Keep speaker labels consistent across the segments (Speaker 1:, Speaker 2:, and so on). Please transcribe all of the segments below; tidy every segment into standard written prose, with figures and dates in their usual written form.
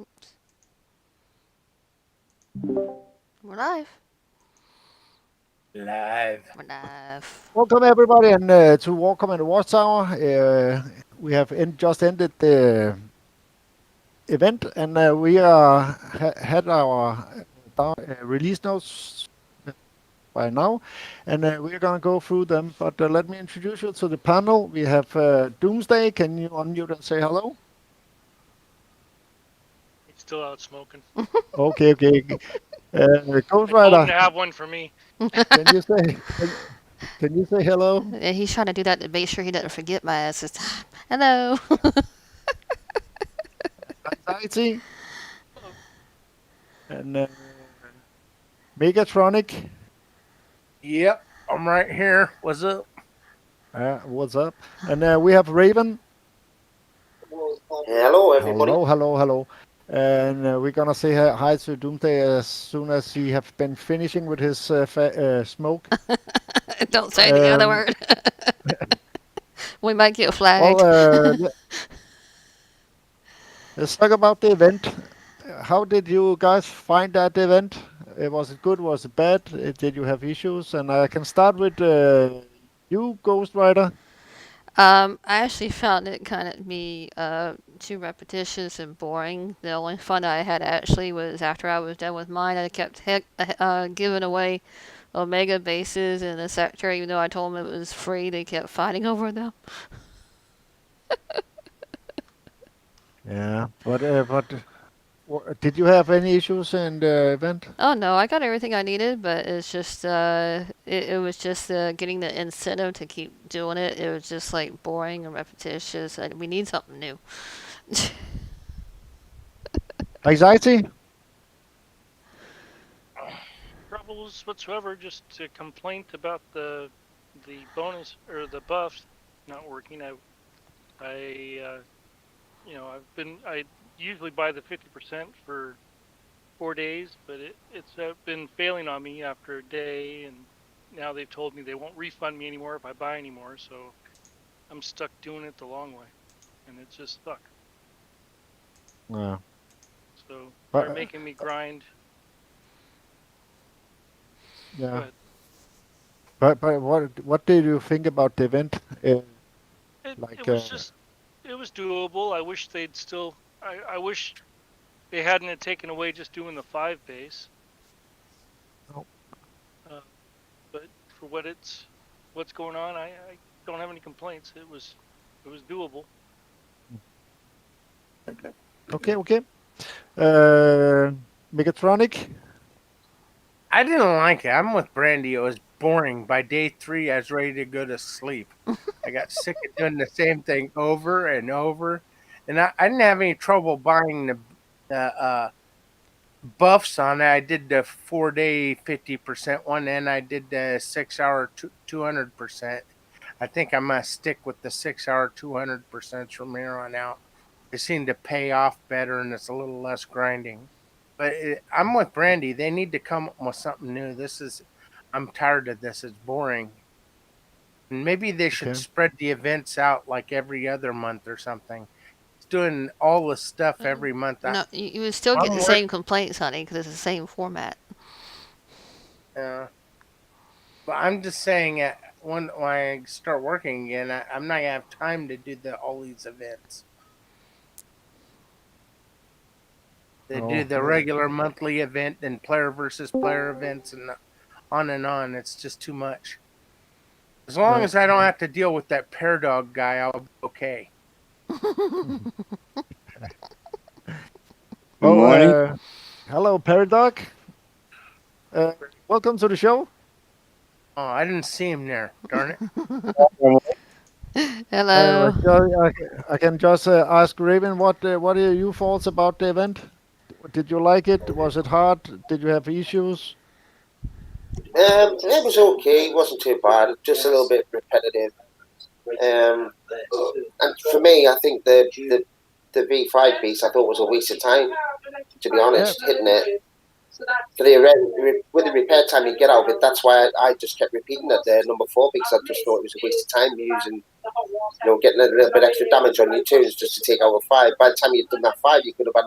Speaker 1: Oops. We're live.
Speaker 2: Live.
Speaker 1: We're live.
Speaker 3: Welcome everybody, and to Welcome and Watchtower. We have just ended the event, and we had our release notes by now, and we're gonna go through them. But let me introduce you to the panel. We have Doomsday. Can you unmute and say hello?
Speaker 4: He's still out smoking.
Speaker 3: Okay, okay. Ghost
Speaker 4: I told him
Speaker 3: Rider,
Speaker 4: to have one for me.
Speaker 3: can you say can you say hello?
Speaker 1: Yeah, he's trying to do that to make sure he doesn't forget my ass this time. Hello.
Speaker 3: Anxiety and Megatronic.
Speaker 2: Yep, I'm right here. What's up?
Speaker 3: What's up? And we have Raven.
Speaker 5: Hello, everybody.
Speaker 3: Hello, hello, hello. And we're gonna say hi to Doomsday as soon as he have been finishing with his smoke.
Speaker 1: Don't say the other
Speaker 3: Um,
Speaker 1: word. We might get
Speaker 3: well,
Speaker 1: flagged.
Speaker 3: let's talk about the event. How did you guys find that event? Was it good? Was it bad? Did you have issues? And I can start with you, Ghost Rider.
Speaker 1: I actually found it kind of be too repetitious and boring. The only fun I had actually was after I was done with mine. I kept giving away Omega bases in the sector, even though I told them it was free. They kept fighting over them.
Speaker 3: Yeah, but did you have any issues in the event?
Speaker 1: Oh no, I got everything I needed, but it's just it was just getting the incentive to keep doing it. It was just like boring and repetitious. We need something new.
Speaker 3: Anxiety?
Speaker 4: Troubles whatsoever. Just a complaint about the bonus or the buffs not working. I usually buy the 50% for 4 days, but it's been failing on me after a day, and now they've told me they won't refund me anymore if I buy anymore. So I'm stuck doing it the long way, and it's just stuck.
Speaker 3: Yeah.
Speaker 4: So
Speaker 3: But
Speaker 4: they're making me grind. Go
Speaker 3: yeah.
Speaker 4: ahead.
Speaker 3: But what did you think about the event?
Speaker 4: It
Speaker 3: Like
Speaker 4: was just it was doable. I wish they'd still. I wish they hadn't had taken away just doing the 5 base.
Speaker 3: oh,
Speaker 4: Uh, but for what's going on, I don't have any complaints. It was doable.
Speaker 3: okay, okay. Uh, Megatronic.
Speaker 2: I didn't like it. I'm with Brandy. It was boring. By day 3, I was ready to go to sleep. I got sick of doing the same thing over and over. And I didn't have any trouble buying the buffs on it. I did the 4 day 50% one, and I did the 6 hour 200%. I think I must stick with the 6 hour 200% from here on out. They seem to pay off better, and it's a little less grinding. But I'm with Brandy. They need to come up with something new. I'm tired of this. It's boring. And maybe they should
Speaker 3: Okay.
Speaker 2: spread the events out like every other month or something. It's doing all the stuff every month.
Speaker 1: No, you would still get
Speaker 2: I'm
Speaker 1: the
Speaker 2: work.
Speaker 1: same complaints, honey, because it's the same format.
Speaker 2: Uh, but I'm just saying, when I start working again, I'm not gonna have time to do all these events. They do
Speaker 3: Oh,
Speaker 2: the regular monthly event, then player versus player events, and on and on. It's just too much. As long
Speaker 3: right.
Speaker 2: as I don't have to deal with that pear dog guy, I'll be okay.
Speaker 6: Good
Speaker 3: Oh,
Speaker 6: morning.
Speaker 3: hello, Paradoc. Uh, welcome to the show.
Speaker 2: Oh, I didn't see him there. Darn it.
Speaker 1: Hello.
Speaker 3: I can just ask Raven what are your thoughts about the event? Did you like it? Was it hard? Did you have issues?
Speaker 5: It was okay. It wasn't too bad. Just a little bit repetitive. And for me, I think the V5 piece I thought was a waste of time. To be
Speaker 3: Yeah,
Speaker 5: honest, hitting it. for with the repair time you get out of it. That's why I just kept repeating that there number 4 because I just thought it was a waste of time using, getting a little bit extra damage on your tunes just to take out a 5. By the time you'd done that 5, you could have had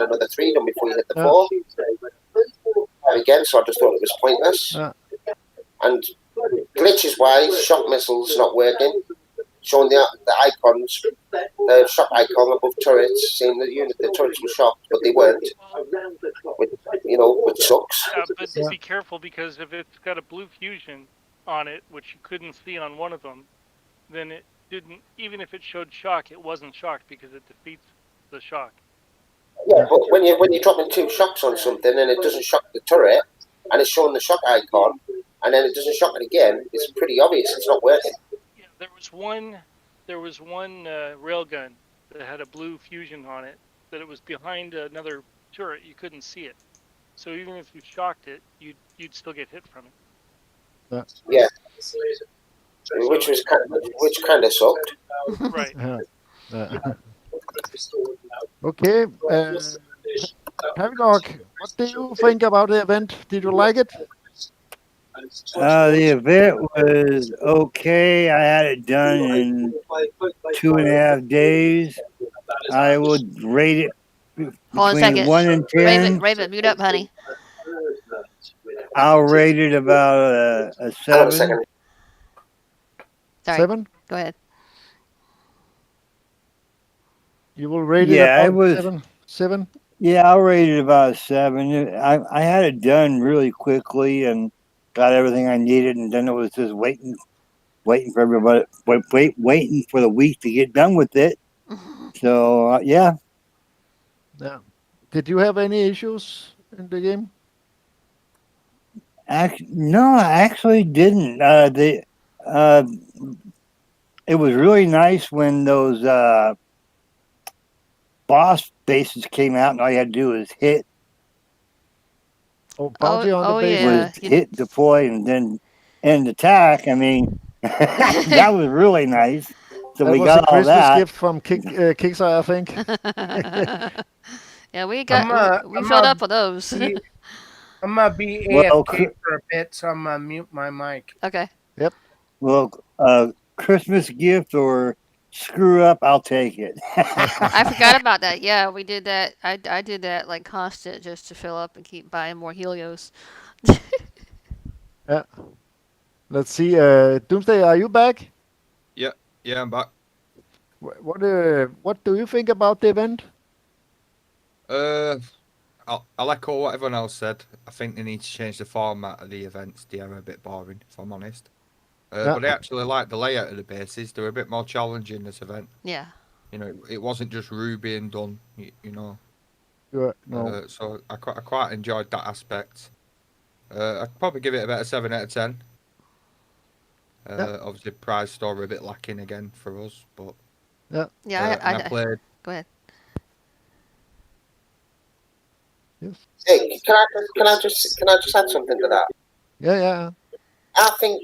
Speaker 5: another 3 done before you hit the 4 again. So I just thought it was pointless. And glitches wise, shock missiles not working. Showing the icons, the shock icon above turrets, saying that the turrets were shocked, but they weren't. Which sucks.
Speaker 4: But be careful, because if it's got a blue fusion on it, which you couldn't see on one of them, then it didn't. Even if it showed shock, it wasn't shocked because it defeats the shock.
Speaker 5: Yeah, but when you're dropping 2 shocks on something and it doesn't shock the turret, and it's showing the shock icon, and then it doesn't shock it again, it's pretty obvious it's not working.
Speaker 4: Yeah, there was one railgun that had a blue fusion on it, that it was behind another turret. You couldn't see it, so even if you shocked it, you'd still get hit from it.
Speaker 5: Yeah, which kind of sucked.
Speaker 4: Right.
Speaker 3: Okay, Paradox, what do you think about the event? Did you like it?
Speaker 6: The event was okay. I had it done in 2.5 days. I would rate it
Speaker 1: Hold on a
Speaker 6: between
Speaker 1: second.
Speaker 6: 1 and 10.
Speaker 1: Raven, mute up, honey.
Speaker 6: I'll rate it about a
Speaker 5: Hang on a
Speaker 6: 7.
Speaker 5: second.
Speaker 1: Sorry.
Speaker 3: 7?
Speaker 1: Go ahead.
Speaker 3: You will rate
Speaker 6: Yeah,
Speaker 3: it
Speaker 6: it
Speaker 3: about
Speaker 6: was.
Speaker 3: 7? 7?
Speaker 6: Yeah, I'll rate it about a 7. I had it done really quickly and got everything I needed, and then it was just waiting for everybody, waiting for the week to get done with it. So yeah.
Speaker 3: Yeah. Did you have any issues in the game?
Speaker 6: No, I actually didn't. It was really nice when those boss bases came out, and all you had to do was hit.
Speaker 3: Oh, bounty on the base.
Speaker 1: Yeah.
Speaker 6: Was hit, deploy, and then end attack. I mean, that was really nice. So
Speaker 3: that
Speaker 6: we
Speaker 3: was
Speaker 6: got
Speaker 3: a
Speaker 6: all
Speaker 3: Christmas
Speaker 6: that.
Speaker 3: gift from Kickstarter, I think.
Speaker 1: Yeah, we
Speaker 2: I'm
Speaker 1: filled up with those.
Speaker 2: I'm gonna be
Speaker 6: Well,
Speaker 2: AFK for a bit, so I'm gonna mute my mic.
Speaker 1: Okay.
Speaker 3: Yep.
Speaker 6: Well, Christmas gift or screw up, I'll take it.
Speaker 1: I forgot about that. Yeah, we did that. I did that like constant just to fill up and keep buying more Helios.
Speaker 3: Yeah. Let's see. Doomsday, are you back?
Speaker 7: Yeah, I'm back.
Speaker 3: What do you think about the event?
Speaker 7: I'll echo what everyone else said. I think they need to change the format of the events. They are a bit boring, if I'm honest. But I actually like the layout of the bases. They're a bit more challenging this event.
Speaker 1: Yeah.
Speaker 7: It wasn't just Ruby and done.
Speaker 3: No.
Speaker 7: So I quite enjoyed that aspect. I'd probably give it about a 7 out of 10. Obviously, prize store a bit lacking again for us, but
Speaker 1: Yeah.
Speaker 7: I played.
Speaker 1: Go ahead.
Speaker 3: Yes.
Speaker 5: Hey, can I just add something to that?
Speaker 3: Yeah.
Speaker 5: I think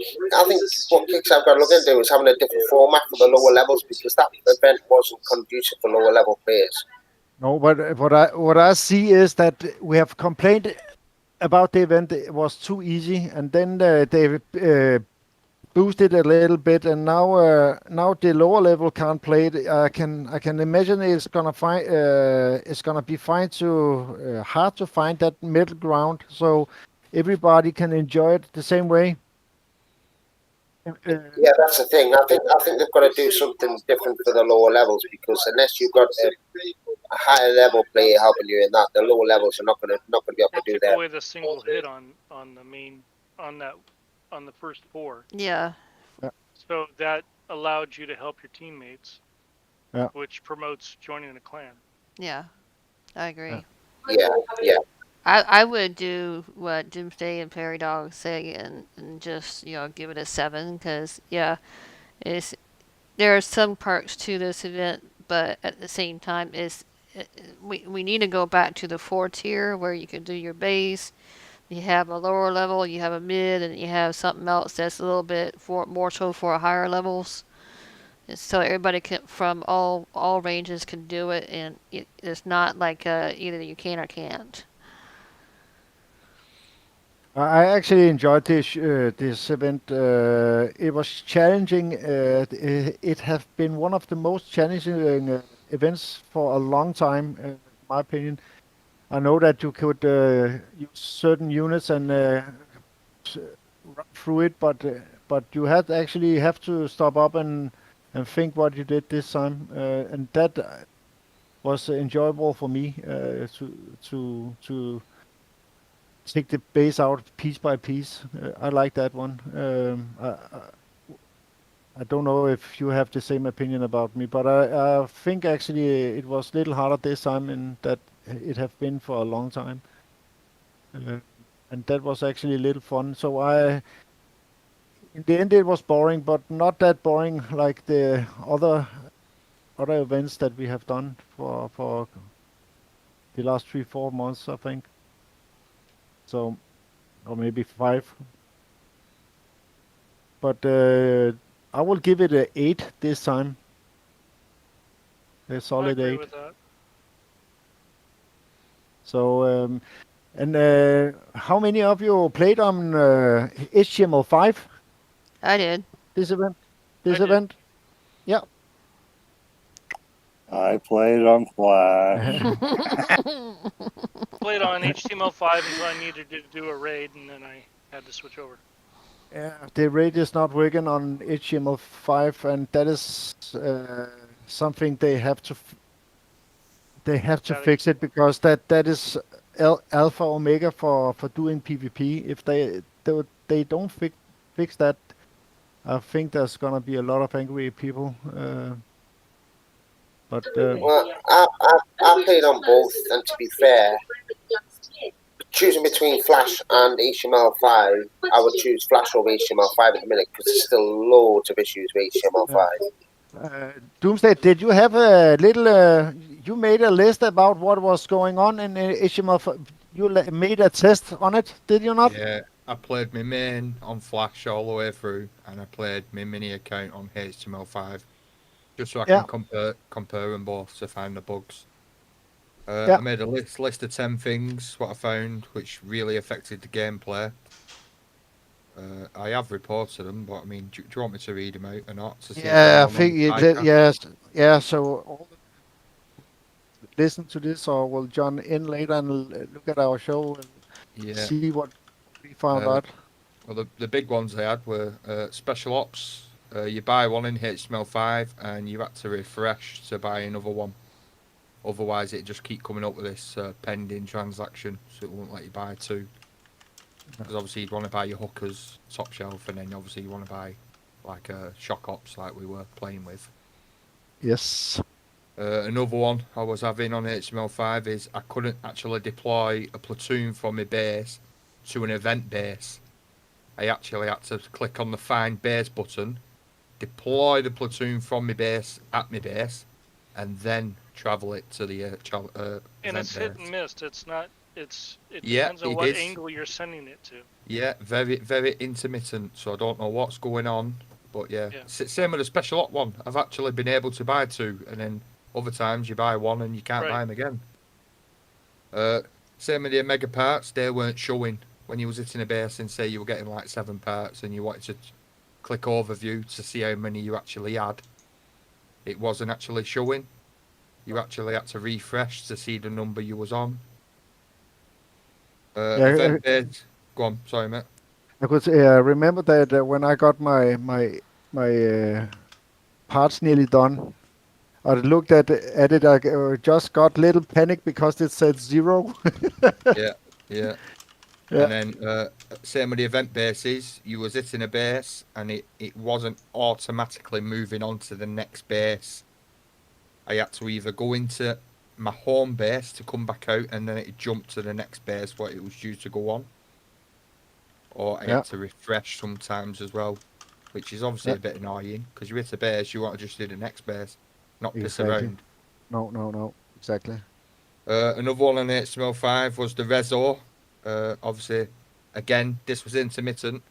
Speaker 5: what Kicks I've got to look into is having a different format for the lower levels, because that event wasn't conducive for lower level players.
Speaker 3: No, but what I see is that we have complained about the event. It was too easy, and then they boosted a little bit, and now the lower level can't play it. I can imagine it's gonna be fine to hard to find that middle ground, so everybody can enjoy it the same way.
Speaker 5: Yeah, that's the thing. I think they've got to do something different for the lower levels, because unless you've got a higher level player helping you in that, the lower levels are not going to be able to do
Speaker 4: Took
Speaker 5: that.
Speaker 4: away the single hit on the main on the first 4.
Speaker 1: Yeah.
Speaker 4: So that allowed you to help your teammates.
Speaker 3: Yeah.
Speaker 4: Which promotes joining a clan.
Speaker 1: Yeah. I agree.
Speaker 5: Yeah.
Speaker 1: I would do what Doomsday and Perry Dog say and just give it a 7, because there are some perks to this event, but at the same time we need to go back to the 4 tier where you can do your base. You have a lower level, you have a mid, and you have something else that's a little bit more so for higher levels. So everybody from all ranges can do it, and it's not like either you can or can't.
Speaker 3: I actually enjoyed this event. It was challenging. It has been one of the most challenging events for a long time, in my opinion. I know that you could use certain units and s- run through it, but you had actually have to stop up and think what you did this time, and that was enjoyable for me to take the base out piece by piece. I like that one. I don't know if you have the same opinion about me, but I think actually it was a little harder this time in that it have been for a long time. Uh, and that was actually a little fun. So in the end, it was boring, but not that boring like the other events that we have done for the last 3 4 months, I think. So or maybe 5. But I will give it a 8 this time. A
Speaker 4: I
Speaker 3: solid
Speaker 4: agree
Speaker 3: 8.
Speaker 4: with that.
Speaker 3: So and how many of you played on HTML5
Speaker 1: I did.
Speaker 3: this event?
Speaker 4: I
Speaker 3: This
Speaker 4: did.
Speaker 3: event? Yeah.
Speaker 6: I played on Flash.
Speaker 4: Played on HTML5 until I needed to do a raid, and then I had to switch over.
Speaker 3: Yeah, the rate is not working on HTML5, and that is something they have to
Speaker 4: Static.
Speaker 3: fix it because that is alpha omega for doing PvP. If they don't fix that, I think there's gonna be a lot of angry people. But
Speaker 5: Well, I played on both, and to be fair, choosing between Flash and HTML5, I would choose Flash over HTML5 at the minute because there's still loads of issues with
Speaker 3: uh,
Speaker 5: HTML5.
Speaker 3: Doomsday, did you have a little? You made a list about what was going on in HTML. You made a test on it, did you not?
Speaker 7: Yeah, I played my main on Flash all the way through, and I played my mini account on HTML5 just so I
Speaker 3: Yeah,
Speaker 7: can compare them both to find the bugs.
Speaker 3: yeah.
Speaker 7: I made a list of 10 things what I found which really affected the gameplay. I have reported them, but I mean, do you want me to read them out or not to see if
Speaker 3: Yeah, I
Speaker 7: anyone on
Speaker 3: think
Speaker 7: the side can?
Speaker 3: yes, yeah. So listen to this, or will John in later and look at our show and
Speaker 7: Yeah.
Speaker 3: see what we found
Speaker 7: Uh,
Speaker 3: out.
Speaker 7: well, the big ones they had were special ops. You buy one in HTML5 and you had to refresh to buy another one. Otherwise, it just keep coming up with this pending transaction, so it won't let you buy two. Because obviously you'd want to buy your hookers top shelf, and then obviously you want to buy like shock ops like we were playing with.
Speaker 3: Yes.
Speaker 7: Another one I was having on HTML5 is I couldn't actually deploy a platoon from my base to an event base. I actually had to click on the find base button, deploy the platoon from my base at my base, and then travel it to the
Speaker 4: And
Speaker 7: event
Speaker 4: it's hit and
Speaker 7: base.
Speaker 4: miss. It's not. It
Speaker 7: Yeah,
Speaker 4: depends on
Speaker 7: it
Speaker 4: what
Speaker 7: is.
Speaker 4: angle you're sending it to.
Speaker 7: Yeah, very intermittent. So I don't know what's going on, but yeah,
Speaker 4: Yeah.
Speaker 7: same with the special op one. I've actually been able to buy two, and then other times you buy one and you can't
Speaker 4: Right.
Speaker 7: buy them again. Uh, Same with the mega parts. They weren't showing when you was hitting a base and say you were getting like 7 parts, and you wanted to click overview to see how many you actually had. It wasn't actually showing. You actually had to refresh to see the number you was on.
Speaker 3: Yeah,
Speaker 7: Event base. Go on, sorry, mate.
Speaker 3: I could remember that when I got my parts nearly done. I looked at it. I just got little panic because it said 0.
Speaker 7: Yeah, yeah.
Speaker 3: Yeah,
Speaker 7: And then same with the event bases. You was hitting a base, and it wasn't automatically moving on to the next base. I had to either go into my home base to come back out, and then it jumped to the next base where it was due to go on, or I
Speaker 3: yeah,
Speaker 7: had to refresh sometimes as well, which is obviously
Speaker 3: yeah.
Speaker 7: a bit annoying because you hit a base, you want to just do the next base, not piss
Speaker 3: Exactly.
Speaker 7: around.
Speaker 3: No, no, no. Exactly.
Speaker 7: Another one on HTML5 was the Rezo. Obviously, again, this was intermittent,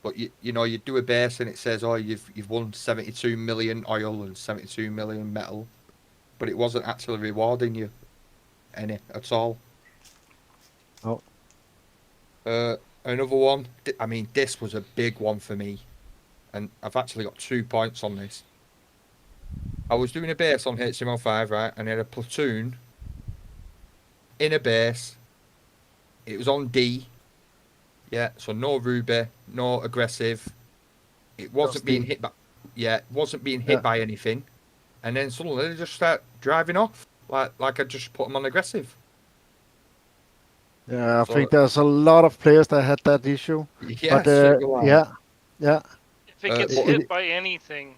Speaker 7: but you know you do a base and it says, oh, you've won 72 million oil and 72 million metal, but it wasn't actually rewarding you any at all.
Speaker 3: Oh,
Speaker 7: Uh, Another one. I mean, this was a big one for me, and I've actually got 2 points on this. I was doing a base on HTML5, right, and I had a platoon in a base. It was on D. Yeah, so no Ruby, no aggressive. It wasn't being
Speaker 3: D.
Speaker 7: hit by. Yeah, it wasn't being hit by anything, and then suddenly they just start driving off, like I just put them on aggressive.
Speaker 3: Yeah, I think
Speaker 7: So
Speaker 3: there's a lot of players that had that issue.
Speaker 7: yeah,
Speaker 3: But
Speaker 7: so do I.
Speaker 3: yeah.
Speaker 4: If it gets
Speaker 7: But
Speaker 4: hit by anything,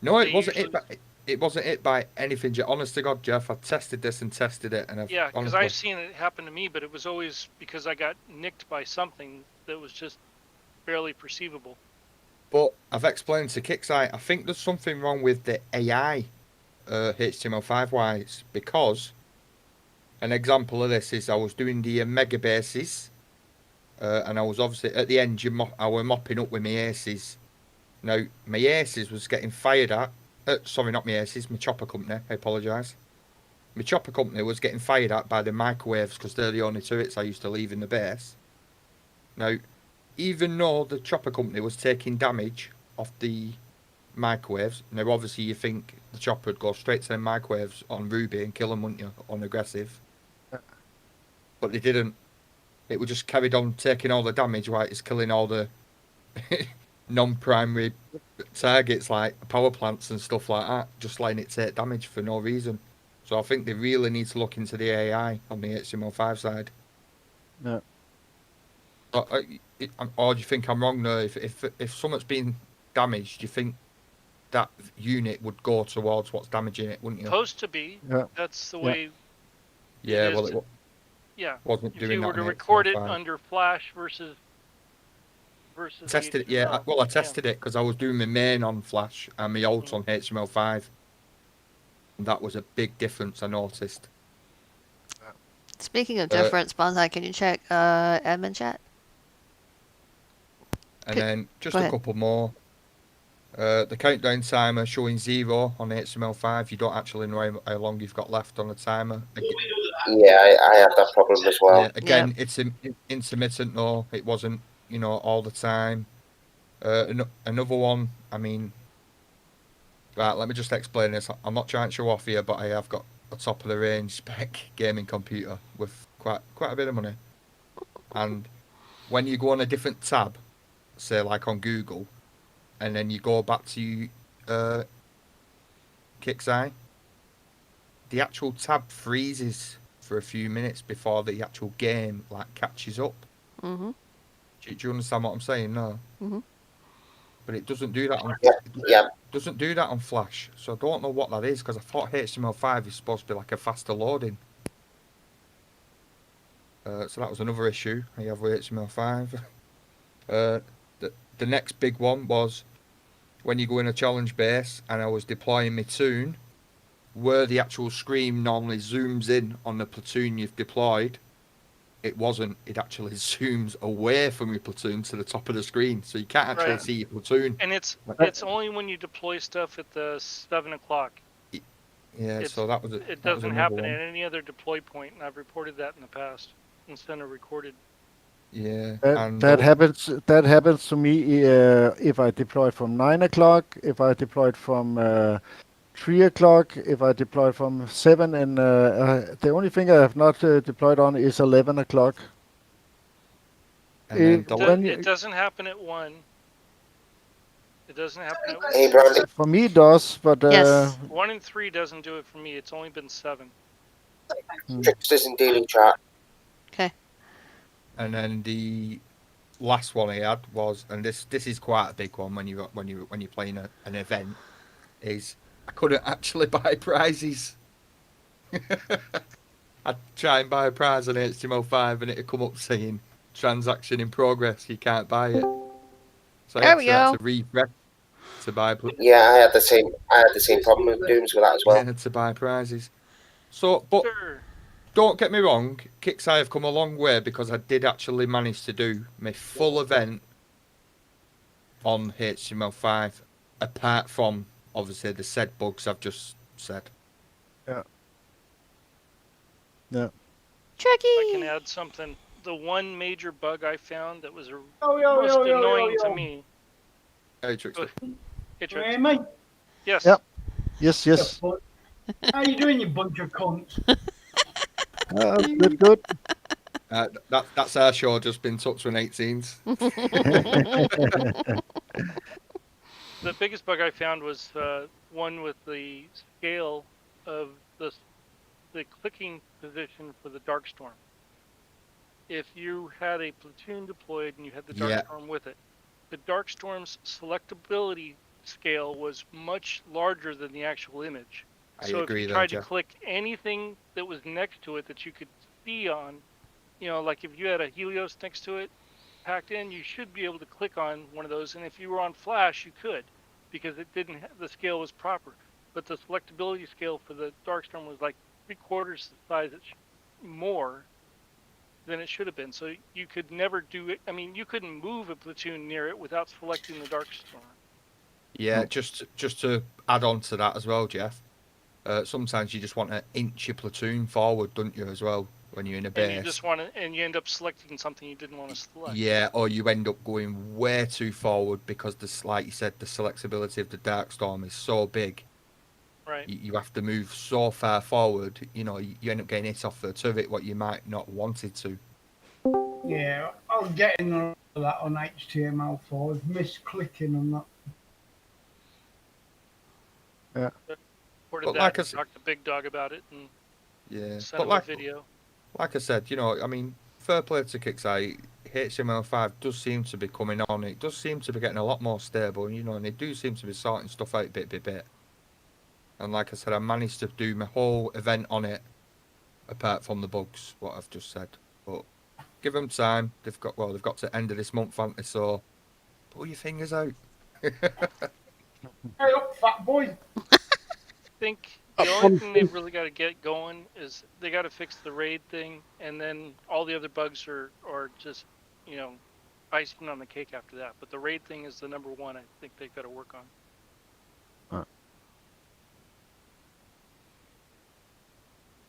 Speaker 7: no,
Speaker 4: they
Speaker 7: it wasn't
Speaker 4: usually.
Speaker 7: it wasn't hit by anything. Honest to God, Jeff, I tested this and tested it, and
Speaker 4: Yeah, because
Speaker 7: honestly,
Speaker 4: I've seen it happen to me, but it was always because I got nicked by something that was just barely perceivable.
Speaker 7: but I've explained to Kicksite. I think there's something wrong with the AI, HTML5 wise, because an example of this is I was doing the mega bases, and I was obviously at the end. I were mopping up with my aces. Now my aces was getting fired at. Sorry, not my aces. My chopper company. I apologise. My chopper company was getting fired at by the microwaves because they're the only turrets I used to leave in the base. Now, even though the chopper company was taking damage off the microwaves, now obviously you think the chopper would go straight to the microwaves on Ruby and kill them, wouldn't you, on aggressive? But they didn't. It was just carried on taking all the damage while it's killing all the non-primary targets like power plants and stuff like that, just letting it take damage for no reason. So I think they really need to look into the AI on the HTML5 side.
Speaker 3: Yeah.
Speaker 7: Or do you think I'm wrong though? If something's been damaged, do you think that unit would go towards what's damaging it, wouldn't you?
Speaker 4: Supposed to be.
Speaker 3: Yeah.
Speaker 4: That's the
Speaker 3: Yeah.
Speaker 4: way.
Speaker 7: Yeah,
Speaker 4: it
Speaker 7: well,
Speaker 4: is
Speaker 7: it wasn't
Speaker 4: If
Speaker 7: doing
Speaker 4: you
Speaker 7: that
Speaker 4: were to
Speaker 7: on
Speaker 4: record it
Speaker 7: HTML5.
Speaker 4: under Flash versus
Speaker 7: Tested it, yeah.
Speaker 4: HTML.
Speaker 7: Well, I tested it because I was doing my main on Flash and my alt on HTML5. And that was a big difference I noticed.
Speaker 1: Speaking of difference, Bonsai, can you check admin chat?
Speaker 7: And then just
Speaker 1: Go
Speaker 7: a
Speaker 1: ahead.
Speaker 7: couple more. The countdown timer showing 0 on HTML5. You don't actually know how long you've got left on the timer.
Speaker 5: Yeah, I have that problem as well.
Speaker 7: Yeah, again, it's intermittent though. It wasn't, all the time. Another one, I mean, right, let me just explain this. I'm not trying to show off here, but I have got a top of the range spec gaming computer with quite a bit of money. And when you go on a different tab, say like on Google, and then you go back to Kixeye, the actual tab freezes for a few minutes before the actual game catches up.
Speaker 1: Mm-hmm.
Speaker 7: Do you understand what I'm saying? No.
Speaker 1: Mm-hmm.
Speaker 7: But it doesn't do that on.
Speaker 5: Yeah.
Speaker 7: Doesn't do that on Flash, so I don't know what that is because I thought HTML5 is supposed to be like a faster loading. So that was another issue I have with HTML5. The next big one was when you go in a challenge base and I was deploying my toon, where the actual screen normally zooms in on the platoon you've deployed, it wasn't. It actually zooms away from your platoon to the top of the screen, so you can't actually see your platoon.
Speaker 4: And it's only when you deploy stuff at the 7 o'clock.
Speaker 7: Yeah, so that was
Speaker 4: it doesn't happen at any other deploy point, and I've reported that in the past instead of recorded.
Speaker 7: Yeah,
Speaker 3: that happens. That happens to me if I deploy from 9 o'clock, if I deployed from 3 o'clock, if I deploy from 7, and the only thing I have not deployed on is 11 o'clock.
Speaker 7: And
Speaker 4: it doesn't happen at 1. It doesn't happen at 1.
Speaker 5: Hey, Brandy.
Speaker 3: For me, it does, but
Speaker 1: Yes.
Speaker 4: 1 and 3 doesn't do it for me. It's only been 7.
Speaker 5: Tricksters in daily chat.
Speaker 1: Okay.
Speaker 7: And then the last one I had was, and this is quite a big one when you're playing an event, is I couldn't actually buy prizes. I'd try and buy a prize on HTML5 and it'd come up saying transaction in progress, you can't buy it. So I had to refresh to buy.
Speaker 5: Yeah, I had the same problem with Dooms with that as well.
Speaker 7: Yeah, to buy prizes. So, but don't get me wrong, Kixeye have come a long way because I did actually manage to do my full event on HTML5, apart from obviously the said bugs I've just said.
Speaker 3: Yeah.
Speaker 1: Tricky.
Speaker 4: I can add something the one major bug I found that was
Speaker 8: Yo, yo,
Speaker 4: most
Speaker 8: yo, yo, yo,
Speaker 4: annoying to
Speaker 8: yo.
Speaker 4: me.
Speaker 7: Hey, Trickster.
Speaker 4: Hey,
Speaker 8: You
Speaker 4: Trix.
Speaker 8: hear me?
Speaker 4: Yes.
Speaker 3: Yep. Yes,
Speaker 8: Yeah,
Speaker 3: yes.
Speaker 8: but how you doing, you bunch of cunts?
Speaker 3: Good, good.
Speaker 7: That's our show just been touched with 18s.
Speaker 4: The biggest bug I found was one with the scale of the clicking position for the Darkstorm. If you had a platoon deployed and you had the
Speaker 7: Yeah.
Speaker 4: Darkstorm with it, the Darkstorm's selectability scale was much larger than the actual image.
Speaker 7: I
Speaker 4: So if
Speaker 7: agree
Speaker 4: you
Speaker 7: there,
Speaker 4: tried to
Speaker 7: Jeff.
Speaker 4: click anything that was next to it that you could see on, like if you had a Helios next to it packed in, you should be able to click on one of those. And if you were on flash, you could, because it didn't. The scale was proper, but the selectability scale for the Darkstorm was like 3/4 the size more than it should have been. So you could never do it. I mean, you couldn't move a platoon near it without selecting the Darkstorm.
Speaker 7: Yeah, just to add on to that as well, Jeff. Sometimes you just want to inch your platoon forward, don't you, as well, when you're in a base?
Speaker 4: And you just want to, and you end up selecting something you didn't want to select.
Speaker 7: Yeah, or you end up going way too forward because this, like you said, the selectability of the Darkstorm is so big.
Speaker 4: Right.
Speaker 7: You have to move so far forward. You end up getting hit off the turret what you might not wanted to.
Speaker 8: Yeah, I was getting that on HTML5, misclicking on that.
Speaker 3: Yeah.
Speaker 4: Reported
Speaker 7: But
Speaker 4: that,
Speaker 7: like I said,
Speaker 4: talked to Big Dog about it, and
Speaker 7: yeah,
Speaker 4: sent
Speaker 7: but
Speaker 4: him
Speaker 7: like
Speaker 4: a video.
Speaker 7: I said, I mean, fair play to Kickside. HTML5 does seem to be coming on. It does seem to be getting a lot more stable, and they do seem to be sorting stuff out bit by bit. And like I said, I managed to do my whole event on it, apart from the bugs, what I've just said. But give them time. They've got to the end of this month, haven't they? So pull your fingers out.
Speaker 8: Hey up, fat boy.
Speaker 4: I think the only thing they've really got to get going is they got to fix the raid thing, and then all the other bugs are just icing on the cake after that. But the raid thing is the number one. I think they've got to work on.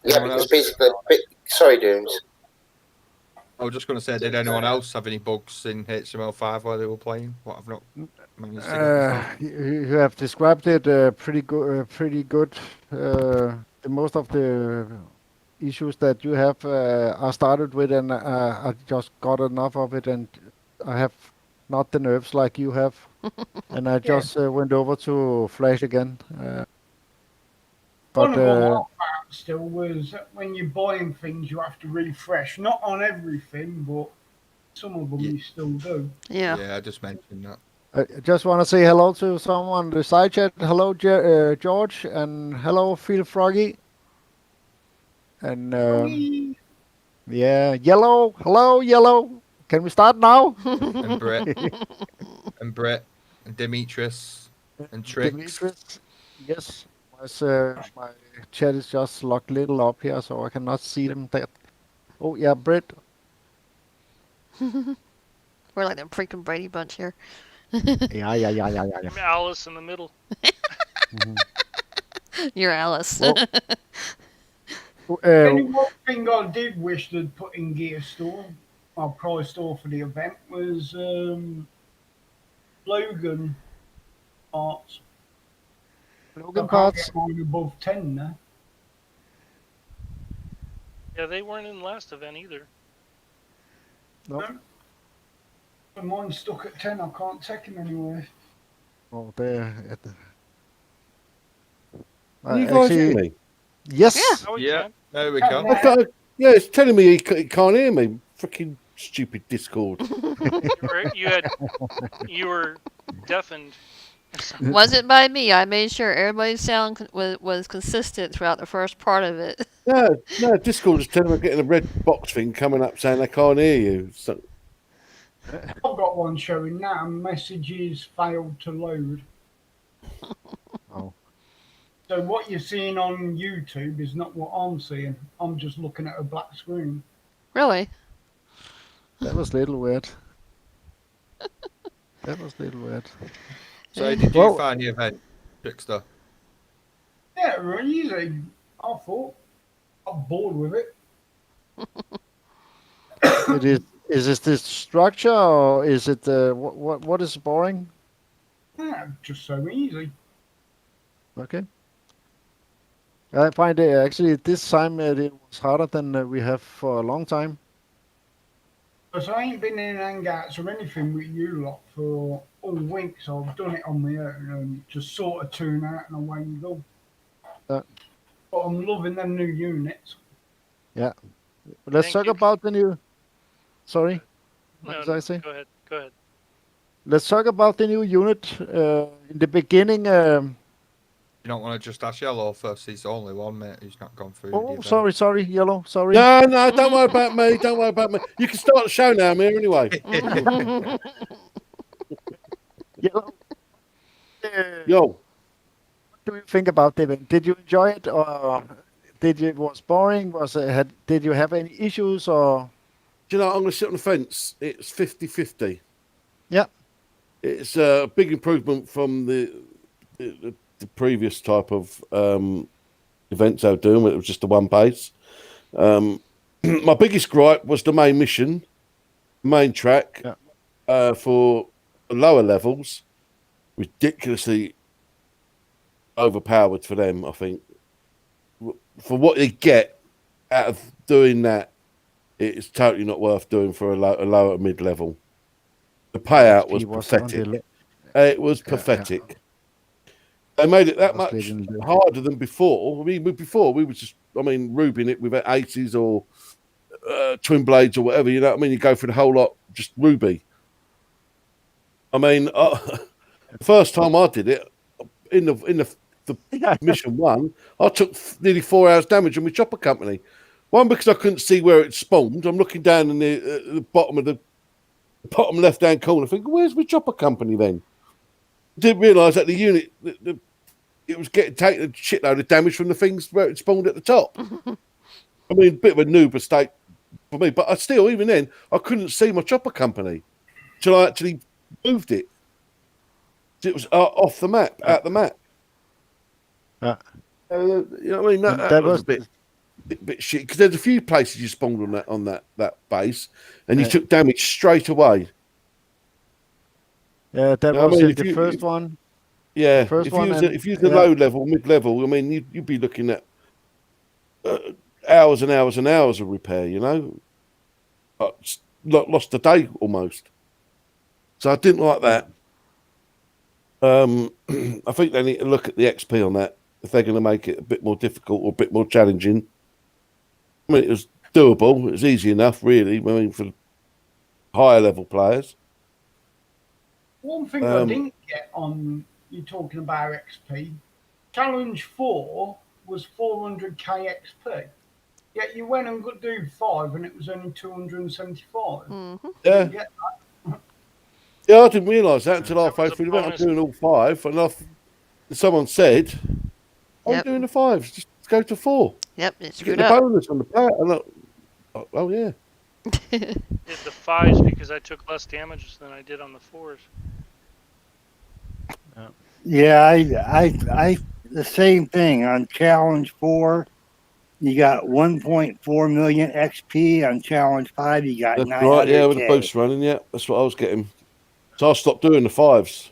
Speaker 5: Yeah,
Speaker 7: Anyone
Speaker 5: because
Speaker 7: else?
Speaker 5: basically, sorry, Dooms.
Speaker 7: I was just going to say, did anyone else have any bugs in HTML5 while they were playing? What I've not managed to get myself?
Speaker 3: You have described it pretty good. Pretty good. Most of the issues that you have are started with, and I just got enough of it, and I have not the nerves like you have, and I just went over to Flash again.
Speaker 8: One
Speaker 3: But
Speaker 8: of them I found still was when you're buying things, you have to refresh. Not on everything, but some of them
Speaker 7: Yeah.
Speaker 8: you still do.
Speaker 1: Yeah.
Speaker 7: Yeah, I just mentioned that.
Speaker 3: I just want to say hello to someone in the side chat. Hello, George, and hello, Phil Froggy. And yeah, Yellow. Hello, Yellow. Can we start now?
Speaker 7: And Brett, and Demetrius, and Trix.
Speaker 3: Demetrius. Yes. My chat is just locked little up here, so I cannot see them. Oh, yeah, Brett.
Speaker 1: We're like the freaking Brady Bunch here.
Speaker 3: Yeah.
Speaker 4: Alice in the middle.
Speaker 1: You're Alice.
Speaker 3: Well,
Speaker 8: Only one thing I did wish they'd put in Gear Store, our prize store for the event, was Logan parts.
Speaker 3: Logan
Speaker 8: I can't
Speaker 3: parts.
Speaker 8: get mine above 10 now.
Speaker 4: Yeah, they weren't in the last event either.
Speaker 3: No.
Speaker 8: And mine's stuck at 10, I can't take him anywhere.
Speaker 3: Oh, there.
Speaker 9: Can you guys hear me?
Speaker 3: Yes.
Speaker 1: Yeah.
Speaker 4: Oh, we
Speaker 7: Yeah,
Speaker 4: can.
Speaker 7: there we
Speaker 8: Yeah,
Speaker 7: go.
Speaker 8: yeah.
Speaker 9: Yeah, it's telling me he can't hear me. Freaking stupid Discord.
Speaker 4: You were deafened.
Speaker 1: Wasn't by me. I made sure everybody's sound was consistent throughout the first part of it.
Speaker 9: No, Discord is telling me I'm getting a red box thing coming up saying I can't hear you. So,
Speaker 8: I've got one showing now, messages failed to load.
Speaker 3: Oh.
Speaker 8: So what you're seeing on YouTube is not what I'm seeing. I'm just looking at a black screen.
Speaker 1: Really?
Speaker 3: That was a little weird.
Speaker 7: So, how did you find the event, Trickster?
Speaker 8: Yeah, really easy. I thought. I'm bored with it.
Speaker 3: It is. Is it the structure or is it what is boring?
Speaker 8: Yeah, just so easy.
Speaker 3: Okay. I find actually this time it was harder than we have for a long time.
Speaker 8: Because I ain't been in hangouts or anything with you lot for all week, so I've done it on my own and just sort of tune out and away you go.
Speaker 3: Uh,
Speaker 8: But I'm loving them new units.
Speaker 3: yeah. Let's
Speaker 4: Thank
Speaker 3: talk
Speaker 4: you.
Speaker 3: about the new. Sorry, what
Speaker 4: No,
Speaker 3: did I say?
Speaker 4: go ahead. Go ahead.
Speaker 3: Let's talk about the new unit. In the beginning.
Speaker 7: You don't want to just ask Yellow first. He's the only one, mate, who's not gone through the
Speaker 3: Oh,
Speaker 7: event.
Speaker 3: sorry, Yellow. Sorry.
Speaker 9: No, no, don't worry about me. Don't worry about me. You can start the show now, I'm here anyway.
Speaker 3: Yellow.
Speaker 9: Yo,
Speaker 3: What do you think about the event? Did you enjoy it, or was boring? Did you have any issues, or?
Speaker 9: do you know, I'm going to sit on the fence. It's 50-50.
Speaker 3: Yeah.
Speaker 9: It's a big improvement from the previous type of events I was doing, where it was just the one pace. My biggest gripe was the main mission, main track, for lower levels, ridiculously overpowered for them, I think. For what they get out of doing that, it's totally not worth doing for a lower mid level. The payout was
Speaker 3: XP was on
Speaker 9: pathetic.
Speaker 3: the
Speaker 9: It was pathetic. They made it that
Speaker 3: was
Speaker 9: much
Speaker 3: leading the-
Speaker 9: harder than before. I mean, before we were just, rubing it with 80s or twin blades or whatever. You know what I mean? You go through the whole lot, just ruby. I mean, the first time I did it in the mission one, I took nearly 4 hours damage on my chopper company. One, because I couldn't see where it spawned. I'm looking down in the bottom of the bottom left hand corner, thinking, "Where's my chopper company then?" Didn't realise that the unit, it was taking a shitload of damage from the things where it spawned at the top. I mean, a bit of a noob mistake for me, but I still, even then, I couldn't see my chopper company till I actually moved it. It was off the map, out the map.
Speaker 3: Yeah.
Speaker 9: You know what I mean? That was a bit shit, because there's a few places you spawned on that base, and you took damage straight away.
Speaker 3: Yeah, that was the first one.
Speaker 9: Yeah,
Speaker 3: First
Speaker 9: if you was a low level, mid level, I mean, you'd be looking at hours and hours and hours of repair. You know, lost a day almost. So I didn't like that. I think they need to look at the XP on that if they're going to make it a bit more difficult or a bit more challenging. I mean, it was doable. It was easy enough, really. I mean, for higher level players.
Speaker 8: One thing I didn't get on you talking about XP, Challenge 4 was 400k XP. Yet you went and could do 5 and it was only 275.
Speaker 1: Mm-hmm.
Speaker 9: Yeah.
Speaker 8: Get
Speaker 9: Yeah, I didn't realise that until halfway
Speaker 4: was a
Speaker 9: through the event. I'm
Speaker 4: bonus.
Speaker 9: doing all 5, and someone said, I'm
Speaker 1: Yep.
Speaker 9: doing the 5s, just go to 4.
Speaker 1: Yep, it
Speaker 9: You get
Speaker 1: screwed
Speaker 9: the
Speaker 1: up.
Speaker 9: bonus on the player. And oh, yeah.
Speaker 4: Did the 5s because I took less damage than I did on the 4s.
Speaker 6: Yeah, I the same thing on Challenge 4. You got 1.4 million XP. On Challenge 5, you got
Speaker 9: That's
Speaker 6: 900K.
Speaker 9: right, yeah, with the boost running, yeah. That's what I was getting. So I stopped doing the 5s.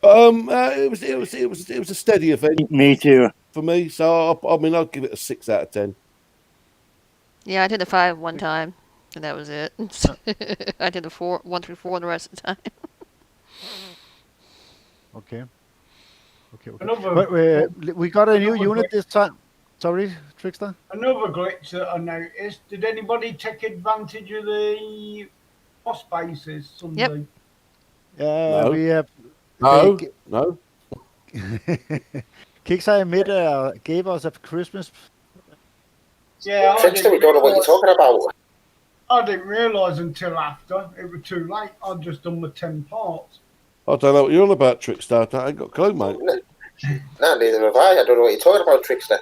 Speaker 9: It was a steady event.
Speaker 6: Me too.
Speaker 9: For me, so I'll give it a 6 out of 10.
Speaker 1: Yeah, I did the 5 one time, and that was it. I did the 1 through 4 the rest of the time.
Speaker 3: Okay.
Speaker 8: Another,
Speaker 3: But we got a new
Speaker 8: another
Speaker 3: unit
Speaker 8: glitch-
Speaker 3: this time. Sorry, Trickster.
Speaker 8: Another glitch that I noticed. Did anybody take advantage of the boss bases Sunday?
Speaker 3: Yeah,
Speaker 9: No.
Speaker 3: we have.
Speaker 9: No.
Speaker 3: Kickstarter mid gave us a Christmas.
Speaker 8: Yeah,
Speaker 5: Trickster, we don't know what you're talking about.
Speaker 8: I didn't realise until after. It was too late. I'd just done my 10 parts.
Speaker 9: I don't know what you're on about, Trickstar. I ain't got a clue, mate.
Speaker 5: No, neither have I. I don't know what you're talking about, Trickster.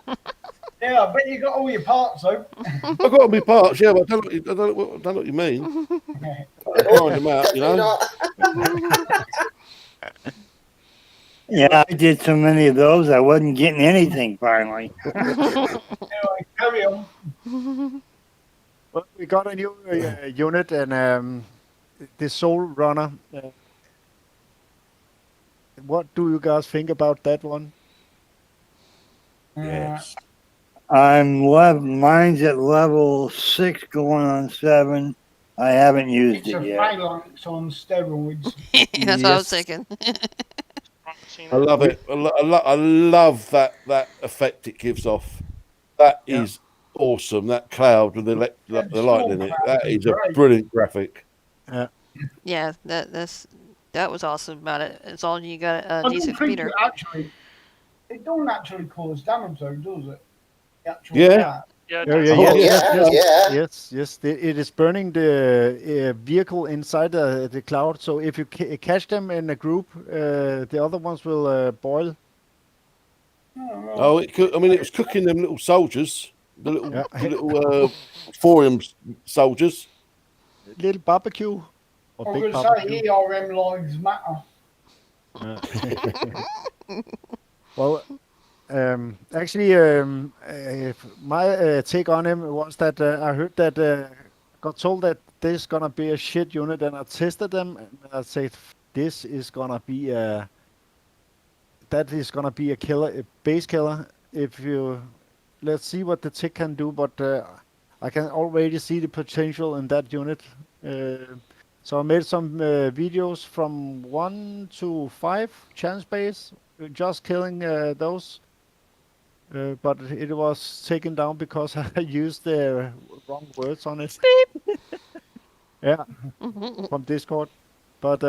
Speaker 8: Yeah, I bet you got all your parts though.
Speaker 9: I've got to be parts, yeah, but I don't know what you mean. Find them out, you know.
Speaker 6: Yeah, I did so many of those, I wasn't getting anything finally.
Speaker 8: Anyway, carry on.
Speaker 3: Well, we got a new unit, and the Soul Runner. What do you guys think about that one?
Speaker 9: Yes.
Speaker 6: Mine's at level 6 going on 7. I haven't used
Speaker 8: It's
Speaker 6: it
Speaker 8: a
Speaker 6: yet.
Speaker 8: phalanx on steroids.
Speaker 1: That's what I was
Speaker 7: Yes.
Speaker 1: thinking.
Speaker 4: Seen
Speaker 9: I
Speaker 4: it.
Speaker 9: love it. I love that effect it gives off. That
Speaker 3: Yeah.
Speaker 9: is awesome. That cloud with the light
Speaker 8: Storm
Speaker 9: in it.
Speaker 8: cloud
Speaker 9: That
Speaker 8: is
Speaker 9: is a
Speaker 8: great.
Speaker 9: brilliant graphic.
Speaker 1: Yeah, that was awesome about it. As long as you got a
Speaker 8: I don't
Speaker 1: decent
Speaker 8: think
Speaker 1: speeder.
Speaker 8: it don't actually cause damage though, does it? The actual
Speaker 9: Yeah.
Speaker 8: car.
Speaker 4: Yeah, it
Speaker 3: Yeah,
Speaker 4: does.
Speaker 3: yeah,
Speaker 9: Oh
Speaker 3: yes,
Speaker 9: yeah.
Speaker 3: yes, yes,
Speaker 5: yeah.
Speaker 3: yes, yes. It is burning the vehicle inside the cloud. So if you catch them in a group, the other ones will boil.
Speaker 8: Oh, well,
Speaker 9: Oh, I mean, it was cooking them little soldiers, the little
Speaker 3: Yeah,
Speaker 9: the little Thorium soldiers.
Speaker 3: little barbecue or
Speaker 8: I was
Speaker 3: big
Speaker 8: going to
Speaker 3: barbecue.
Speaker 8: say ERM lives matter.
Speaker 3: Yeah. Well, actually, my take on him was that I heard that got told that this is gonna be a shit unit, and I tested them, and I said this is gonna be a killer, a base killer. If you let's see what the tick can do, but I can already see the potential in that unit. So I made some videos from 1 to 5 chance base, just killing those. But it was taken down because I used the wrong words on it. Yeah, from Discord. But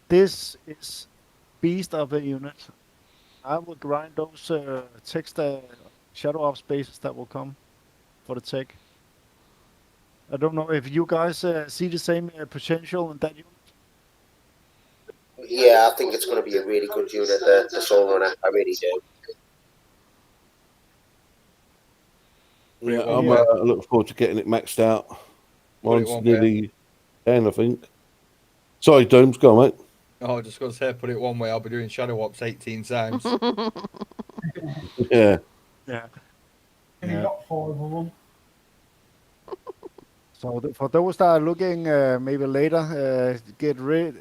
Speaker 3: this is beast of a unit. I will grind those text shadow of spaces that will come for the tech. I don't know if you guys see the same potential in that unit.
Speaker 5: Yeah, I think it's going to be a really good unit, the Soul Runner. I really do.
Speaker 7: Put
Speaker 9: Yeah,
Speaker 7: it one
Speaker 9: I'm
Speaker 3: Yeah,
Speaker 7: way.
Speaker 9: looking forward to getting it maxed out.
Speaker 7: Put it
Speaker 9: Mine's
Speaker 7: one way.
Speaker 9: nearly 10, I think. Sorry, Dooms, go on, mate.
Speaker 7: Oh, I just gonna say, put it one way. I'll be doing shadow ops 18 times.
Speaker 9: Yeah.
Speaker 3: yeah,
Speaker 8: And you
Speaker 3: yeah.
Speaker 8: got 5 of them.
Speaker 3: So for those that are looking maybe later, get rid